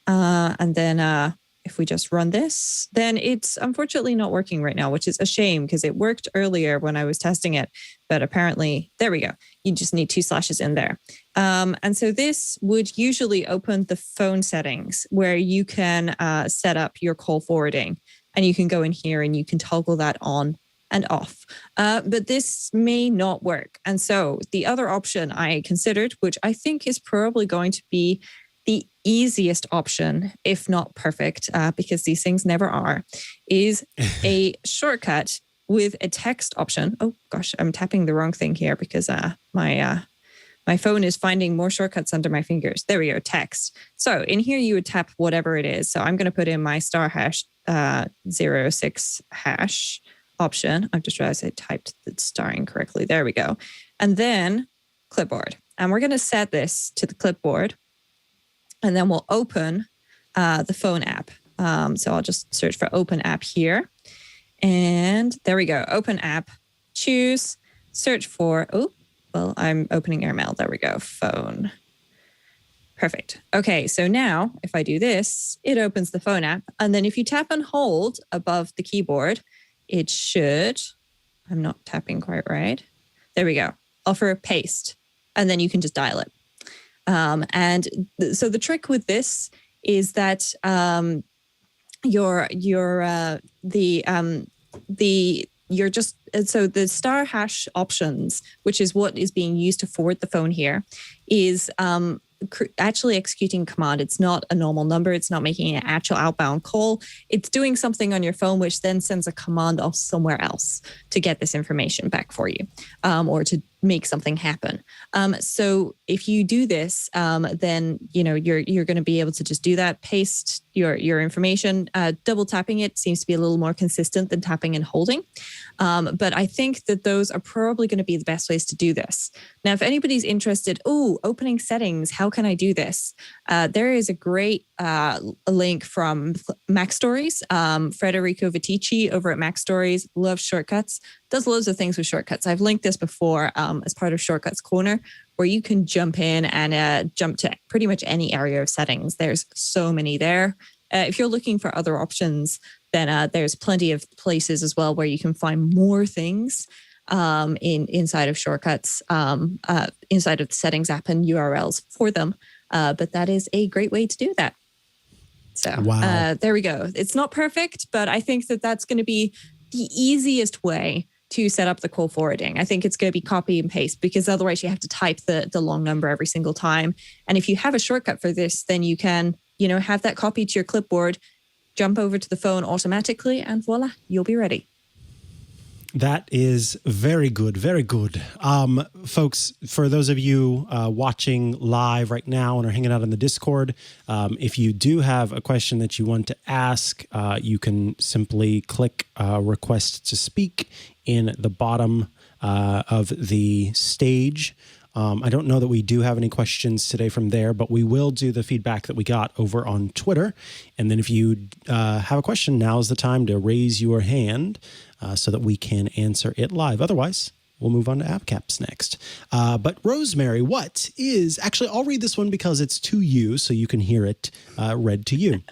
And then if we just run this, then it's unfortunately not working right now, which is a shame because it worked earlier when I was testing it. But apparently, there we go. You just need 2 slashes in there. And so this would usually open the phone settings where you can set up your call forwarding. And you can go in here and you can toggle that on and off. But this may not work. And so the other option I considered, which I think is probably going to be the easiest option, if not perfect, because these things never are, is a shortcut with a text option. Oh gosh, I'm tapping the wrong thing here because my phone is finding more shortcuts under my fingers. There we go, text. So in here you would tap whatever it is. So I'm going to put in my *#06# option. I've just realized I typed the star incorrectly. There we go. And then clipboard. And we're going to set this to the clipboard. And then we'll open the phone app. So I'll just search for open app here. And there we go. Open app. Choose. Search for, I'm opening AirMail. There we go. Phone. Perfect. Okay, so now if I do this, it opens the phone app. And then if you tap and hold above the keyboard, it should, I'm not tapping quite right. There we go. Offer paste. And then you can just dial it. So the trick with this is that the * options, which is what is being used to forward the phone here, is actually executing a command. It's not a normal number. It's not making an actual outbound call. It's doing something on your phone, which then sends a command off somewhere else to get this information back for you, or to make something happen. So if you do this, then you're going to be able to just do that, paste your information. Double tapping it seems to be a little more consistent than tapping and holding. But I think that those are probably going to be the best ways to do this. Now, if anybody's interested, opening settings, how can I do this? There is a great link from Mac Stories. Federico Vitici over at Mac Stories loves shortcuts, does loads of things with shortcuts. I've linked this before as part of Shortcuts Corner, where you can jump in and jump to pretty much any area of settings. There's so many there. If you're looking for other options, then there's plenty of places as well where you can find more things inside of shortcuts, inside of the settings app and URLs for them. But that is a great way to do that. So wow. There we go. It's not perfect, but I think that that's going to be the easiest way to set up the call forwarding. I think it's going to be copy and paste, because otherwise you have to type the long number every single time. And if you have a shortcut for this, then you can, have that copy to your clipboard, jump over to the phone automatically, and voila, you'll be ready. That is very good, very good. Folks, for those of you watching live right now and are hanging out on the Discord, if you do have a question that you want to ask, you can simply click request to speak in the bottom of the stage. I don't know that we do have any questions today from there, but we will do the feedback that we got over on Twitter. And then if you have a question, now's the time to raise your hand so that we can answer it live. Otherwise, we'll move on to app caps next. But Rosemary, actually, I'll read this one because it's to you, so you can hear it read to you.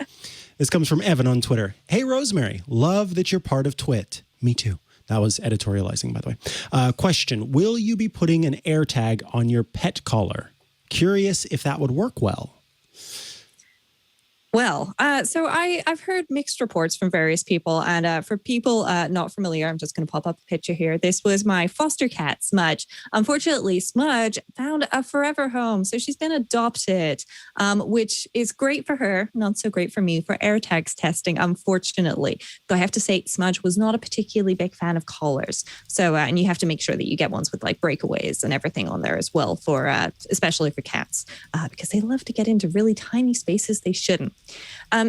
This comes from Evan on Twitter. Hey, Rosemary, love that you're part of Twit. Me too. That was editorializing, by the way. Question, will you be putting an AirTag on your pet collar? Curious if that would work well. Well, so I've heard mixed reports from various people. And for people not familiar, I'm just going to pop up a picture here. This was my foster cat, Smudge. Unfortunately, Smudge found a forever home. So she's been adopted, which is great for her, not so great for me, for AirTags testing, unfortunately. But I have to say, Smudge was not a particularly big fan of collars. So, and you have to make sure that you get ones with like breakaways and everything on there as well, for especially for cats, because they love to get into really tiny spaces they shouldn't.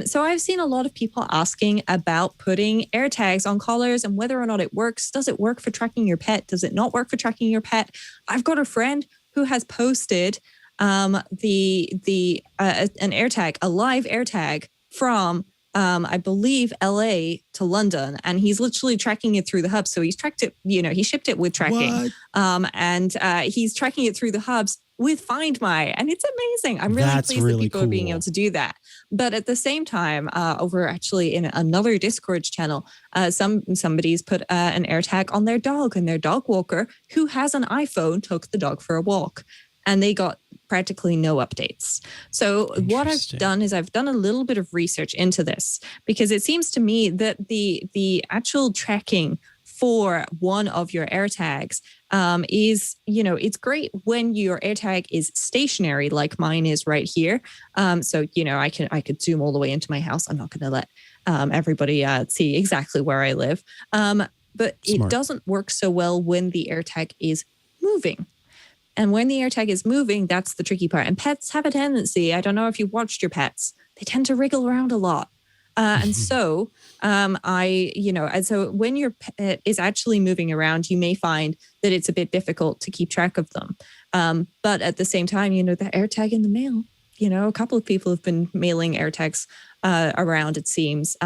So I've seen a lot of people asking about putting AirTags on collars and whether or not it works. Does it work for tracking your pet? Does it not work for tracking your pet? I've got a friend who has posted an AirTag, a live AirTag from I believe LA to London, and he's literally tracking it through the hubs. So he's tracked it, he shipped it with tracking, and he's tracking it through the hubs with Find My, and it's amazing. I'm really pleased that people are being able to do that. But at the same time, over actually in another Discord channel, somebody's put an AirTag on their dog, and their dog walker, who has an iPhone, took the dog for a walk, and they got practically no updates. So what I've done is I've done a little bit of research into this, because it seems to me that the actual tracking for one of your AirTags is, it's great when your AirTag is stationary, like mine is right here. So, I could zoom all the way into my house. I'm not going to let everybody see exactly where I live. But it doesn't work so well when the AirTag is moving. And when the AirTag is moving, that's the tricky part. And pets have a tendency, I don't know if you've watched your pets, they tend to wriggle around a lot. And so so when your pet is actually moving around, you may find that it's a bit difficult to keep track of them. But at the same time, the AirTag in the mail, a couple of people have been mailing AirTags around, it seems.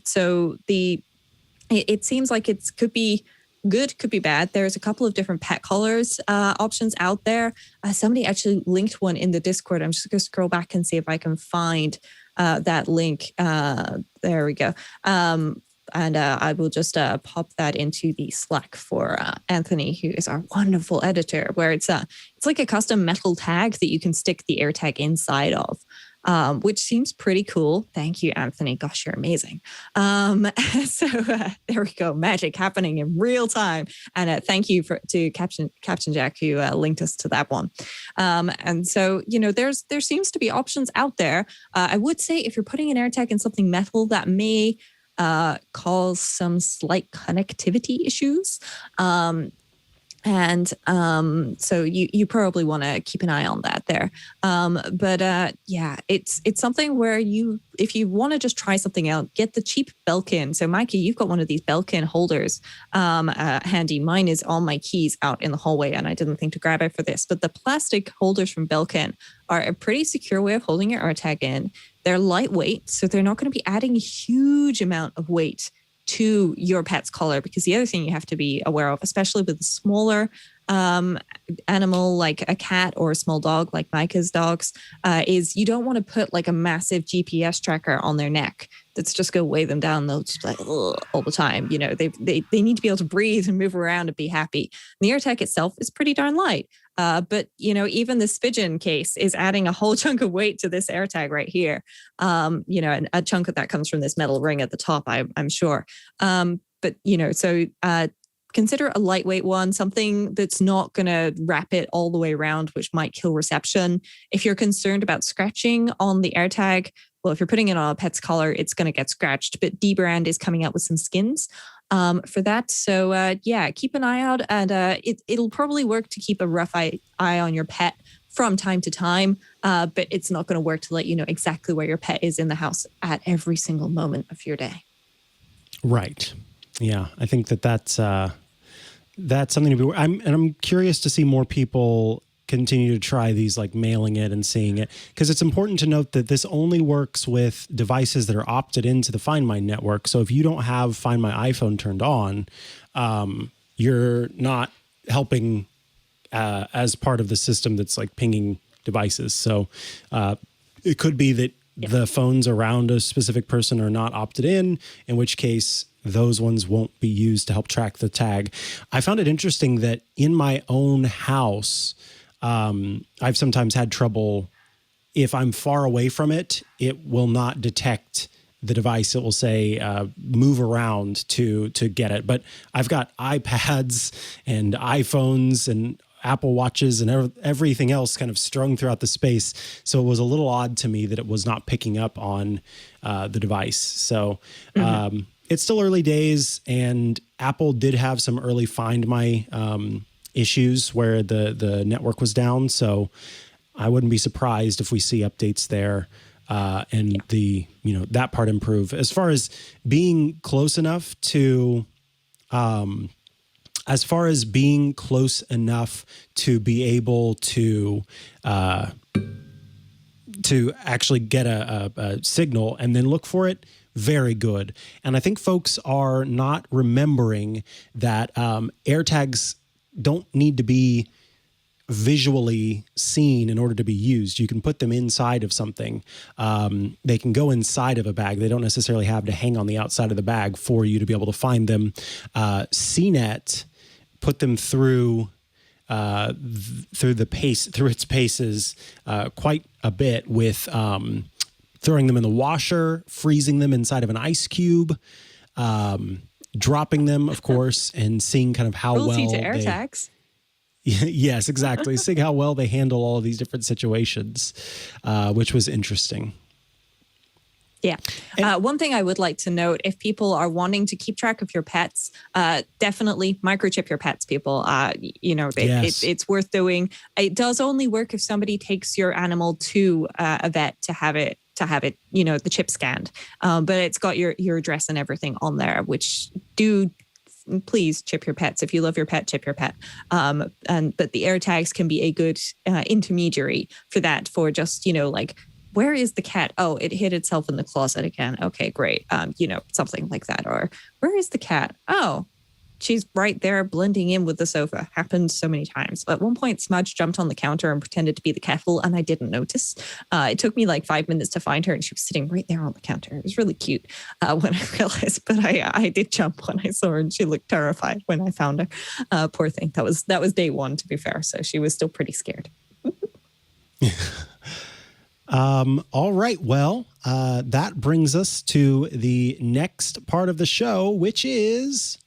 So it seems like it could be good, could be bad. There's a couple of different pet collars options out there. Somebody actually linked one in the Discord. I'm just going to scroll back and see if I can find that link. There we go. And I will just pop that into the Slack for Anthony, who is our wonderful editor, where it's like a custom metal tag that you can stick the AirTag inside of. Which seems pretty cool. Thank you, Anthony. Gosh, you're amazing. So there we go. Magic happening in real time. And thank you to Captain Jack, who linked us to that one. And so, there seems to be options out there. I would say if you're putting an AirTag in something metal, that may cause some slight connectivity issues. And so you probably want to keep an eye on that there. But it's something where if you want to just try something out, get the cheap Belkin. So Mikey, you've got one of these Belkin holders handy. Mine is on my keys out in the hallway, and I didn't think to grab it for this. But the plastic holders from Belkin are a pretty secure way of holding your AirTag in. They're lightweight, so they're not going to be adding a huge amount of weight to your pet's collar, because the other thing you have to be aware of, especially with a smaller animal like a cat or a small dog like Micah's dogs, is you don't want to put like a massive GPS tracker on their neck that's just going to weigh them down. They'll just be like all the time. They need to be able to breathe and move around and be happy. And the AirTag itself is pretty darn light. But even this Pidgin case is adding a whole chunk of weight to this AirTag right here. And a chunk of that comes from this metal ring at the top, I'm sure. So consider a lightweight one, something that's not going to wrap it all the way around, which might kill reception. If you're concerned about scratching on the AirTag, well, if you're putting it on a pet's collar, it's going to get scratched. But D-Brand is coming out with some skins for that. So keep an eye out, and it'll probably work to keep a rough eye on your pet from time to time, but it's not going to work to let you know exactly where your pet is in the house at every single moment of your day. Right. Yeah, I think that's something to be. I'm curious to see more people continue to try these, like mailing it and seeing it, because it's important to note that this only works with devices that are opted into the Find My network. So if you don't have Find My iPhone turned on, you're not helping as part of the system that's like pinging devices. So it could be that the phones around a specific person are not opted in which case those ones won't be used to help track the tag. I found it interesting that in my own house, I've sometimes had trouble. If I'm far away from it, it will not detect the device. It will say move around to get it. But I've got iPads and iPhones and Apple Watches and everything else kind of strung throughout the space. So it was a little odd to me that it was not picking up on the device. So it's still early days, and Apple did have some early Find My issues where the network was down. So I wouldn't be surprised if we see updates there and the that part improve. As far as being close enough to be able to actually get a signal and then look for it, very good. And I think folks are not remembering that AirTags don't need to be visually seen in order to be used. You can put them inside of something. They can go inside of a bag. They don't necessarily have to hang on the outside of the bag for you to be able to find them. CNET put them through its paces quite a bit with throwing them in the washer, freezing them inside of an ice cube, dropping them, of course, and seeing kind of how Cruelty well to AirTags. Yes, exactly. Seeing how well they handle all of these different situations, which was interesting. Yeah. One thing I would like to note, if people are wanting to keep track of your pets, definitely microchip your pets, people. Yes. It's worth doing. It does only work if somebody takes your animal to a vet to have it, the chip scanned. But it's got your address and everything on there, which please chip your pets. If you love your pet, chip your pet. But the AirTags can be a good intermediary for that, for just, where is the cat? Oh, it hid itself in the closet again. Okay, great. Something like that. Or where is the cat? Oh, she's right there blending in with the sofa. Happened so many times. At one point, Smudge jumped on the counter and pretended to be the kettle, and I didn't notice. It took me like 5 minutes to find her, and she was sitting right there on the counter. It was really cute when I realized, but I did jump when I saw her, and she looked terrified when I found her. Poor thing. That was day one, to be fair. So she was still pretty scared. All right. Well, that brings us to the next part of the show, which is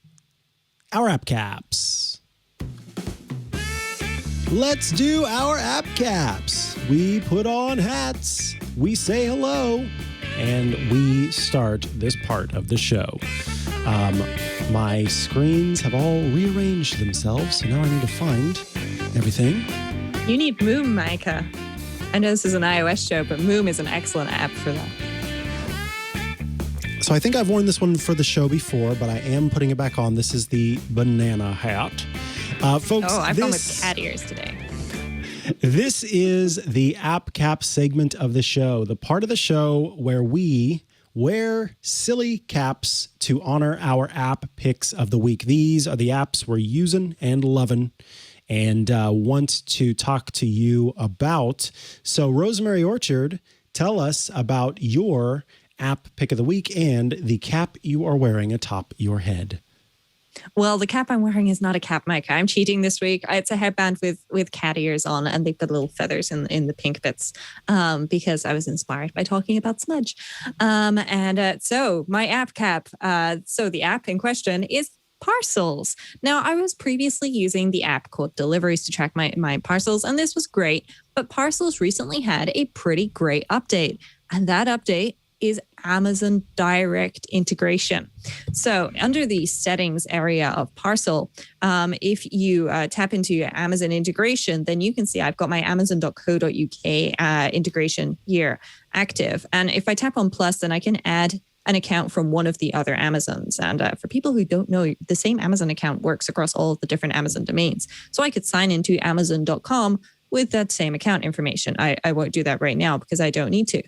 our app caps. Let's do our app caps. We put on hats, we say hello, and we start this part of the show. My screens have all rearranged themselves, so now I need to find everything. You need Moom, Micah. I know this is an iOS show, but Moom is an excellent app for that. So I think I've worn this one for the show before, but I am putting it back on. This is the banana hat. Folks, I've gone with cat ears today. This is the app cap segment of the show, the part of the show where we wear silly caps to honor our app picks of the week. These are the apps we're using and loving and want to talk to you about. So, Rosemary Orchard, tell us about your app pick of the week and the cap you are wearing atop your head. Well, the cap I'm wearing is not a cap, Mike. I'm cheating this week. It's a headband with cat ears on, and they've got little feathers in the pink bits because I was inspired by talking about Smudge. So my app cap, so the app in question is Parcels. Now, I was previously using the app called Deliveries to track my parcels, and this was great. But Parcels recently had a pretty great update, and that update is Amazon Direct integration. So under the settings area of Parcel, if you tap into your Amazon integration, then you can see I've got my amazon.co.uk integration here active. And if I tap on plus, then I can add an account from one of the other Amazons. And for people who don't know, the same Amazon account works across all of the different Amazon domains. So I could sign into amazon.com with that same account information. I won't do that right now because I don't need to.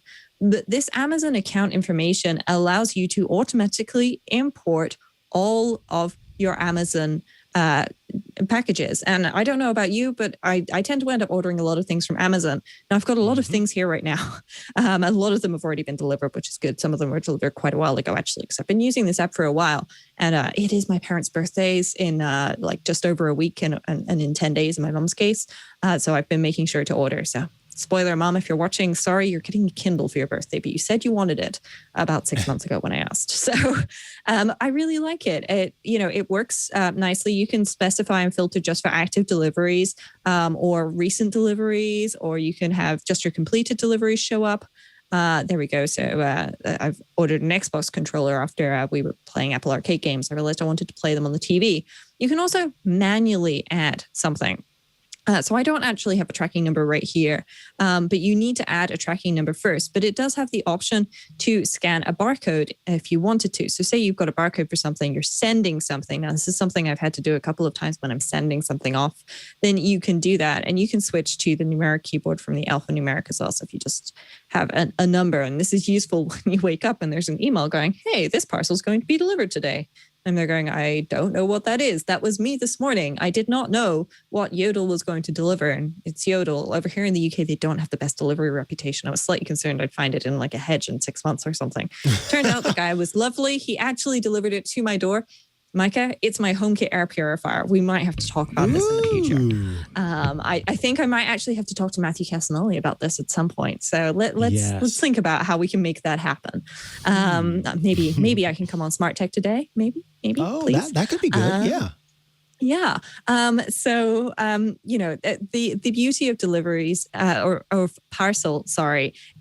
But this Amazon account information allows you to automatically import all of your Amazon packages. And I don't know about you, but I tend to end up ordering a lot of things from Amazon. Now, I've got a lot of things here right now. A lot of them have already been delivered, which is good. Some of them were delivered quite a while ago, actually, because I've been using this app for a while. And it is my parents' birthdays in like just over a week and in 10 days in my mom's case. So I've been making sure to order. So spoiler, Mom, if you're watching, sorry, you're getting a Kindle for your birthday, but you said you wanted it about 6 months ago when I asked. So I really like it. It works nicely. You can specify and filter just for active deliveries or recent deliveries, or you can have just your completed deliveries show up. There we go. So I've ordered an Xbox controller after we were playing Apple Arcade games. I realized I wanted to play them on the TV. You can also manually add something. So I don't actually have a tracking number right here, but you need to add a tracking number first. But it does have the option to scan a barcode if you wanted to. So say you've got a barcode for something, you're sending something. Now, this is something I've had to do a couple of times when I'm sending something off. Then you can do that, and you can switch to the numeric keyboard from the alphanumeric as well. So if you just have a number, and this is useful when you wake up and there's an email going, hey, this parcel is going to be delivered today. And they're going, I don't know what that is. That was me this morning. I did not know what Yodel was going to deliver. And it's Yodel. Over here in the UK, they don't have the best delivery reputation. I was slightly concerned I'd find it in like a hedge in 6 months or something. Turned out the guy was lovely. He actually delivered it to my door. Mikah, it's my HomeKit air purifier. We might have to talk about this in the future. I think I might actually have to talk to Matthew Casanoli about this at some point. So let's think about how we can make that happen. Maybe I can come on Smart Tech today. Maybe. Oh, please. that could be good. Yeah. Yeah. The beauty of deliveries or Parcel,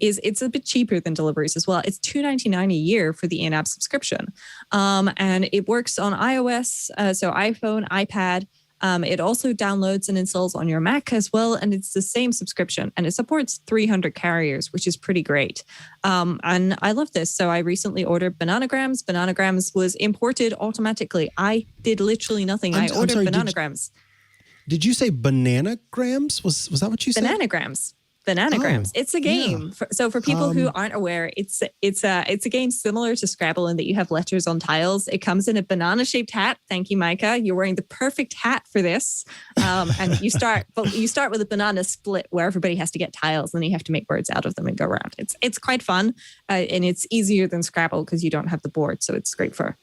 is it's a bit cheaper than deliveries as well. It's $2.99 a year for the in-app subscription. And it works on iOS, so iPhone, iPad. It also downloads and installs on your Mac as well, and it's the same subscription, and it supports 300 carriers, which is pretty great. And I love this. So I recently ordered Bananagrams. Bananagrams was imported automatically. I did literally nothing. I ordered Bananagrams. Did you say Bananagrams? Was that what you said? Bananagrams. It's a game. Yeah. So for people who aren't aware, it's a game similar to Scrabble in that you have letters on tiles. It comes in a banana-shaped hat. Thank you, Mikah. You're wearing the perfect hat for this. And you start with a banana split where everybody has to get tiles, and then you have to make words out of them and go around. It's quite fun, and it's easier than Scrabble because you don't have the board. So it's great for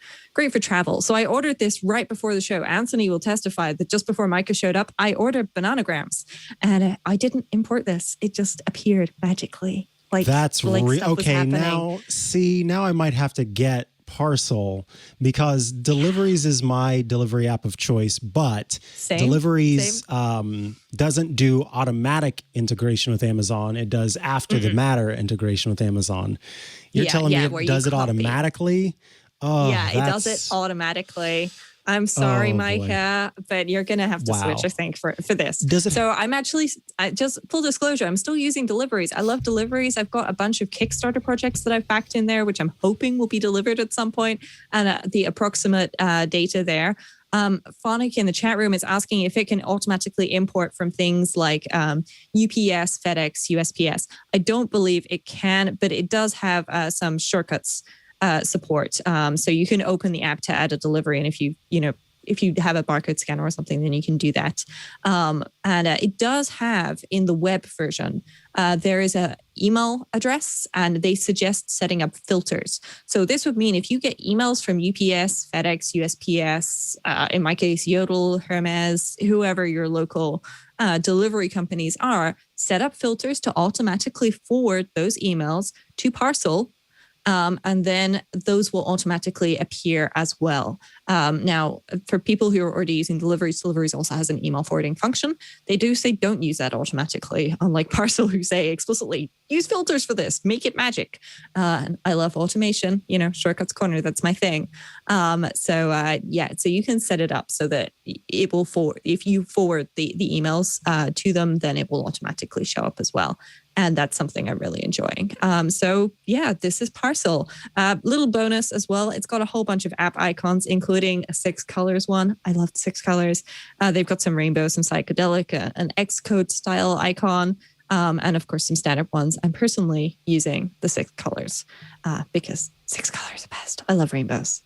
travel. So I ordered this right before the show. Anthony will testify that just before Mikah showed up, I ordered Bananagrams, and I didn't import this. It just appeared magically. That's okay. Now I might have to get Parcel because Deliveries is my delivery app of choice, but Deliveries doesn't do automatic integration with Amazon. It does after the matter integration with Amazon. You're telling me it does it automatically? Oh, yeah, it does it automatically. I'm sorry, Mikah, but you're going to have to switch, I think, for this. So I'm actually, just full disclosure, I'm still using Deliveries. I love Deliveries. I've got a bunch of Kickstarter projects that I've backed in there, which I'm hoping will be delivered at some point, and the approximate data there. Phonic in the chat room is asking if it can automatically import from things like UPS, FedEx, USPS. I don't believe it can, but it does have some shortcuts support. So you can open the app to add a delivery. And if you have a barcode scanner or something, then you can do that. And it does have in the web version, there is a email address, and they suggest setting up filters. So this would mean if you get emails from UPS, FedEx, USPS, in my case, Yodel, Hermes, whoever your local delivery companies are, set up filters to automatically forward those emails to Parcel. And then those will automatically appear as well. Now, for people who are already using Deliveries, Deliveries also has an email forwarding function. They do say don't use that automatically, unlike Parcel, who say explicitly, use filters for this, make it magic. And I love automation, Shortcuts Corner, that's my thing. So you can set it up so that it will if you forward the emails to them, then it will automatically show up as well. And that's something I'm really enjoying. This is Parcel. Little bonus as well. It's got a whole bunch of app icons, including a 6 colors one. I love 6 colors. They've got some rainbow, some psychedelic, an Xcode style icon, and of course some standard ones. I'm personally using the 6 colors because 6 colors are best. I love rainbows.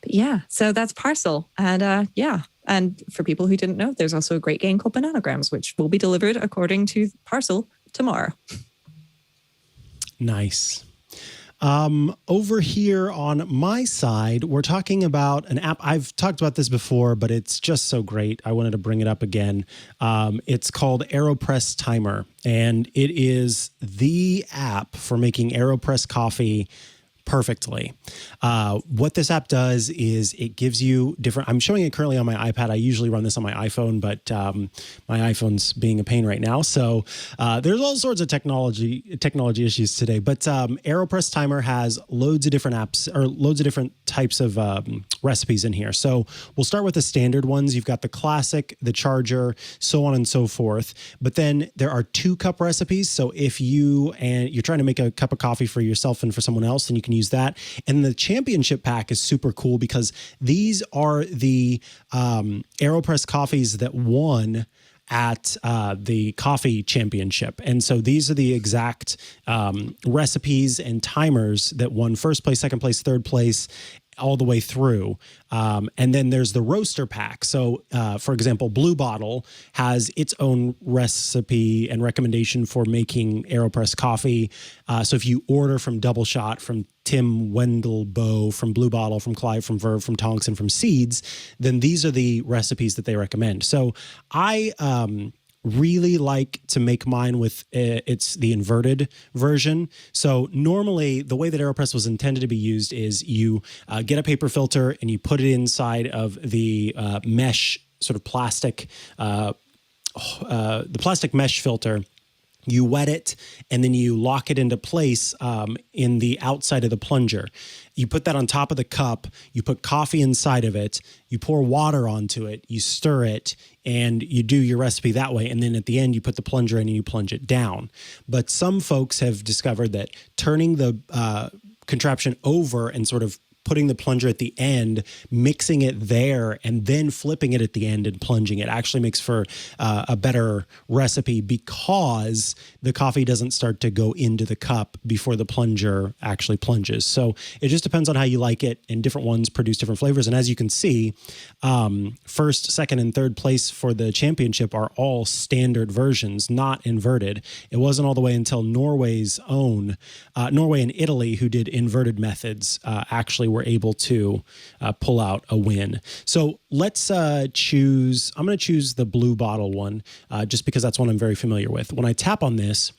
But so that's Parcel. And and for people who didn't know, there's also a great game called Bananagrams, which will be delivered according to Parcel tomorrow. Nice. Over here on my side, we're talking about an app. I've talked about this before, but it's just so great. I wanted to bring it up again. It's called Aeropress Timer, and it is the app for making Aeropress coffee perfectly. What this app does is it gives you different, I'm showing it currently on my iPad. I usually run this on my iPhone, but my iPhone's being a pain right now. So there's all sorts of technology issues today. But Aeropress Timer has loads of different apps or loads of different types of recipes in here. So we'll start with the standard ones. You've got the classic, the charger, so on and so forth. But then there are 2-cup recipes. So if you're trying to make a cup of coffee for yourself and for someone else, then you can use that. And the championship pack is super cool because these are the Aeropress coffees that won at the coffee championship. And so these are the exact recipes and timers that won first place, second place, third place, all the way through. And then there's the roaster pack. So, for example, Blue Bottle has its own recipe and recommendation for making Aeropress coffee. So if you order from Double Shot, from Tim Wendelboe, from Blue Bottle, from Clive, from Verve, from Tonks, and from Seeds, then these are the recipes that they recommend. So I really like to make mine with it's the inverted version. So normally the way that Aeropress was intended to be used is you get a paper filter and you put it inside of the mesh sort of plastic, the plastic mesh filter. You wet it, and then you lock it into place in the outside of the plunger. You put that on top of the cup. You put coffee inside of it. You pour water onto it. You stir it, and you do your recipe that way. And then at the end, you put the plunger in and you plunge it down. But some folks have discovered that turning the contraption over and sort of putting the plunger at the end, mixing it there, and then flipping it at the end and plunging it actually makes for a better recipe because the coffee doesn't start to go into the cup before the plunger actually plunges. So it just depends on how you like it, and different ones produce different flavors. And as you can see, first, second, and third place for the championship are all standard versions, not inverted. It wasn't all the way until Norway's own, Norway and Italy, who did inverted methods, actually were able to pull out a win. So let's choose, I'm going to choose the Blue Bottle one just because that's one I'm very familiar with. When I tap on this,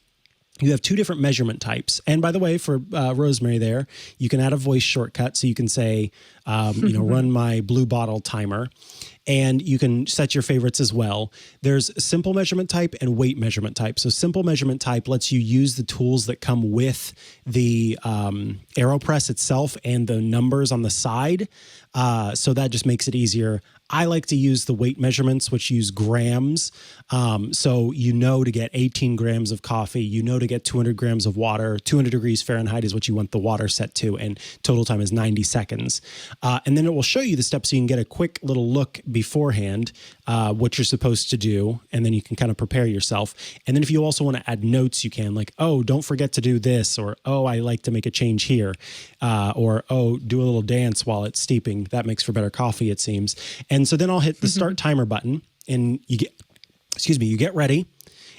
you have 2 different measurement types. And by the way, for Rosemary there, you can add a voice shortcut. So you can say, run my Blue Bottle timer. And you can set your favorites as well. There's simple measurement type and weight measurement type. So simple measurement type lets you use the tools that come with the Aeropress itself and the numbers on the side. So that just makes it easier. I like to use the weight measurements, which use grams. So to get 18 grams of coffee, to get 200 grams of water, 200 degrees Fahrenheit is what you want the water set to, and total time is 90 seconds. And then it will show you the steps so you can get a quick little look beforehand, what you're supposed to do, and then you can kind of prepare yourself. And then if you also want to add notes, you can, like, oh, don't forget to do this, or, oh, I like to make a change here, or, oh, do a little dance while it's steeping. That makes for better coffee, it seems. And so then I'll hit the start timer button, and you get ready.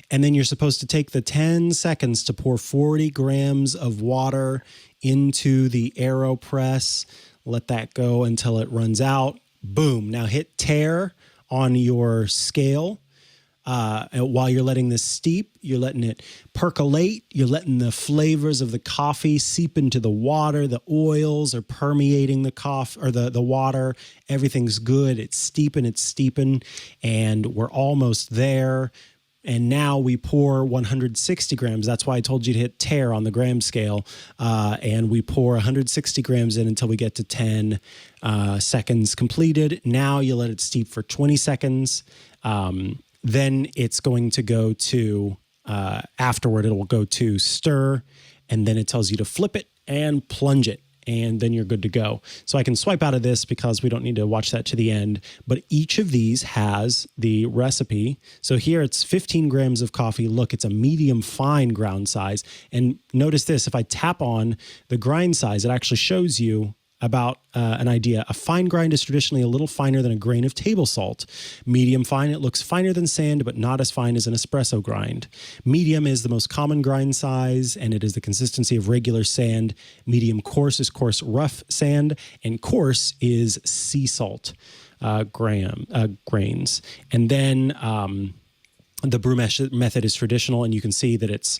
And then you're supposed to take the 10 seconds to pour 40 grams of water into the Aeropress. Let that go until it runs out. Boom. Now hit tare on your scale. While you're letting this steep, you're letting it percolate. You're letting the flavors of the coffee seep into the water. The oils are permeating the coffee or the water. Everything's good. It's steeping, and we're almost there. And now we pour 160 grams. That's why I told you to hit tare on the gram scale. And we pour 160 grams in until we get to 10 seconds completed. Now you let it steep for 20 seconds. Then it's going to go to, afterward, it will go to stir, and then it tells you to flip it and plunge it, and then you're good to go. So I can swipe out of this because we don't need to watch that to the end, but each of these has the recipe. So here it's 15 grams of coffee. Look, it's a medium fine ground size. And notice this, if I tap on the grind size, it actually shows you about an idea. A fine grind is traditionally a little finer than a grain of table salt. Medium fine, it looks finer than sand, but not as fine as an espresso grind. Medium is the most common grind size, and it is the consistency of regular sand. Medium coarse is coarse rough sand, and coarse is sea salt grains. And then the brew method is traditional, and you can see that it's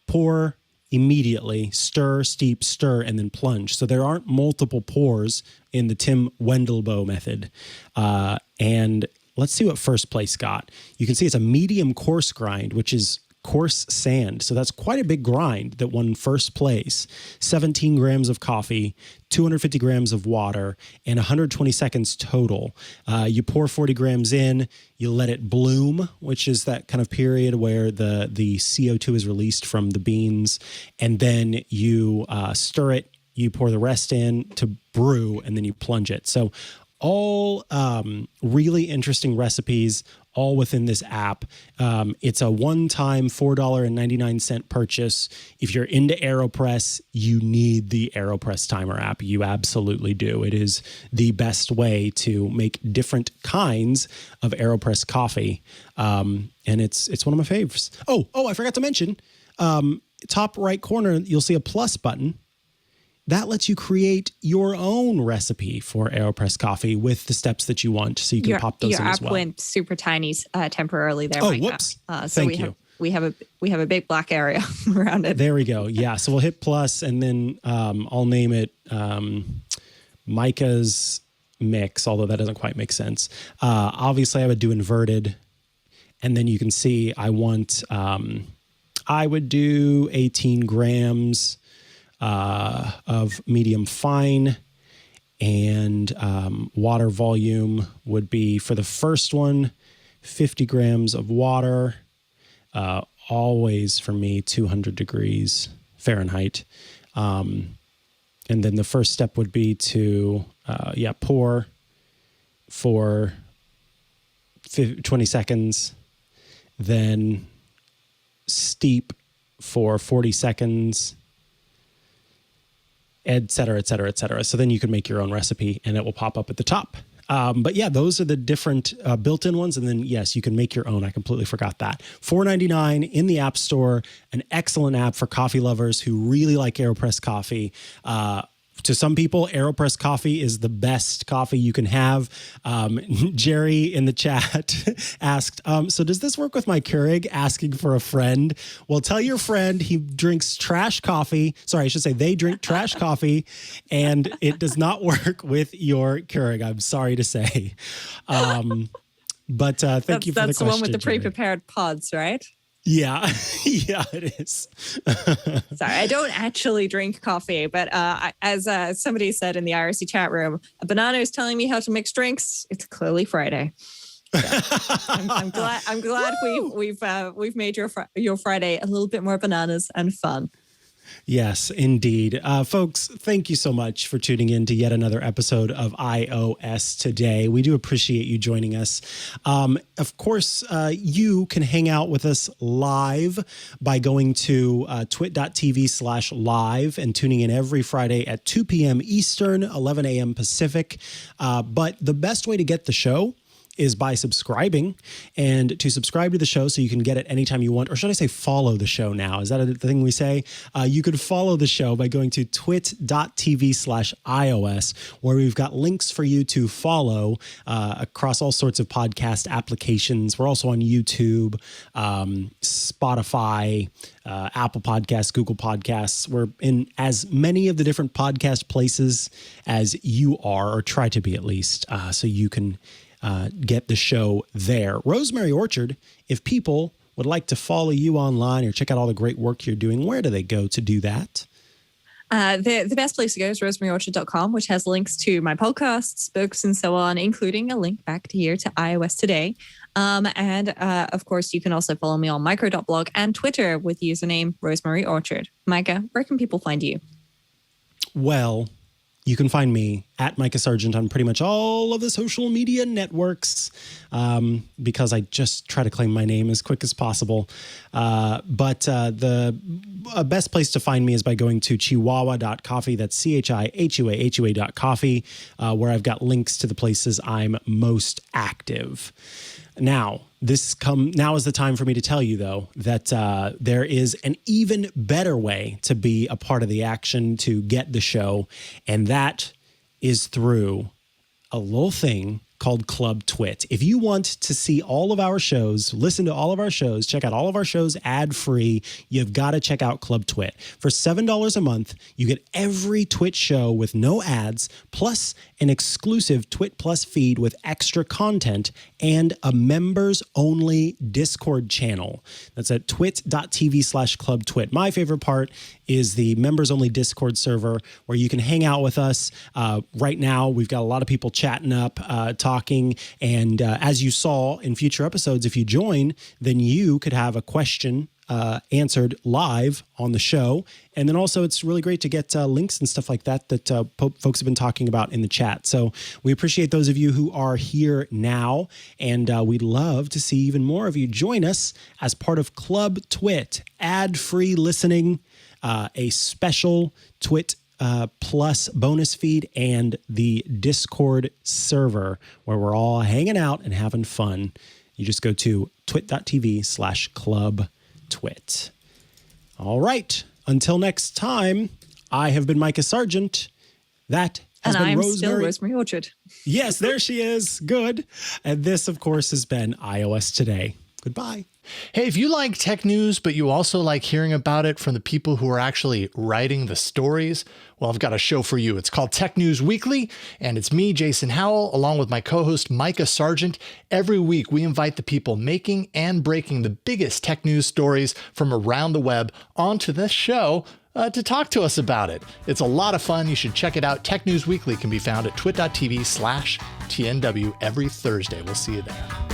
pour immediately, stir, steep, stir, and then plunge. So there aren't multiple pours in the Tim Wendelboe method. And let's see what first place got. You can see it's a medium coarse grind, which is coarse sand. So that's quite a big grind that won first place. 17 grams of coffee, 250 grams of water, and 120 seconds total. You pour 40 grams in, you let it bloom, which is that kind of period where the CO2 is released from the beans, and then you stir it, you pour the rest in to brew, and then you plunge it. So all really interesting recipes, all within this app. It's a one-time $4.99 purchase. If you're into AeroPress, you need the AeroPress Timer app. You absolutely do. It is the best way to make different kinds of AeroPress coffee. And it's one of my faves. Oh, I forgot to mention, top right corner, you'll see a plus button. That lets you create your own recipe for AeroPress coffee with the steps that you want, so you can pop those in as well. Your app went super tiny temporarily there. Oh, Micah. whoops! So Thank you. We have a big black area around it. There we go. Yeah. So we'll hit plus, and then I'll name it Micah's Mix, although that doesn't quite make sense. Obviously, I would do inverted, and then you can see I would do 18 grams. Of medium fine, and water volume would be, for the first one, 50 grams of water, always for me 200 degrees Fahrenheit. And then the first step would be to pour for 20 seconds, then steep for 40 seconds, et cetera, et cetera, et cetera. So then you can make your own recipe and it will pop up at the top. But yeah, those are the different built-in ones. And then, yes, you can make your own. I completely forgot that. $4.99 in the App Store, an excellent app for coffee lovers who really like AeroPress coffee. To some people, AeroPress coffee is the best coffee you can have. Jerry in the chat asked, so does this work with my Keurig asking for a friend? Well, tell your friend he drinks trash coffee. Sorry, I should say they drink trash coffee, and it does not work with your Keurig. I'm sorry to say. But thank you for the question. That's the one with the Jerry. pre-prepared pods, right? Yeah, yeah, it is. Sorry, I don't actually drink coffee, but as somebody said in the IRC chat room, a banana is telling me how to mix drinks. It's clearly Friday. So I'm glad we've made your Friday a little bit more bananas and fun. Yes, indeed. Folks, thank you so much for tuning in to yet another episode of iOS Today. We do appreciate you joining us. Of course, you can hang out with us live by going to twit.tv/live and tuning in every Friday at 2 p.m. Eastern, 11 a.m. Pacific. But the best way to get the show is by subscribing, and to subscribe to the show so you can get it anytime you want, or should I say follow the show now? Is that a thing we say? You could follow the show by going to twit.tv/iOS, where we've got links for you to follow across all sorts of podcast applications. We're also on YouTube, Spotify, Apple Podcasts, Google Podcasts. We're in as many of the different podcast places as you are, or try to be at least, so you can get the show there. Rosemary Orchard, if people would like to follow you online or check out all the great work you're doing, where do they go to do that? The best place to go is rosemaryorchard.com, which has links to my podcasts, books, and so on, including a link back to here to iOS Today. And of course, you can also follow me on micro.blog and Twitter with username Rosemary Orchard. Micah, where can people find you? Well, you can find me at Micah Sargent on pretty much all of the social media networks, because I just try to claim my name as quick as possible. But the best place to find me is by going to chihuahua.coffee. That's CHIHUA.coffee, where I've got links to the places I'm most active. Now is the time for me to tell you, though, that there is an even better way to be a part of the action to get the show, and that is through a little thing called Club Twit. If you want to see all of our shows, listen to all of our shows, check out all of our shows ad-free, you've got to check out Club Twit. For $7 a month, you get every Twit show with no ads, plus an exclusive Twit Plus feed with extra content and a members-only Discord channel. That's at twit.tv/clubtwit. My favorite part is the members-only Discord server where you can hang out with us. Right now, we've got a lot of people chatting up, talking, and as you saw in future episodes, if you join, then you could have a question answered live on the show. And then also it's really great to get links and stuff like that folks have been talking about in the chat. So we appreciate those of you who are here now, and we'd love to see even more of you join us as part of Club Twit, ad-free listening, a special Twit Plus bonus feed, and the Discord server where we're all hanging out and having fun. You just go to twit.tv/clubtwit. All right. Until next time, I have been Micah Sargent. That has been Rosemary. Still Rosemary Orchard. Yes, there she is. Good. And this, of course, has been iOS Today. Goodbye. Hey, if you like tech news, but you also like hearing about it from the people who are actually writing the stories, well, I've got a show for you. It's called Tech News Weekly, and it's me, Jason Howell, along with my co-host, Micah Sargent. Every week, we invite the people making and breaking the biggest tech news stories from around the web onto this show to talk to us about it. It's a lot of fun. You should check it out. Tech News Weekly can be found at twit.tv/TNW every Thursday. We'll see you there.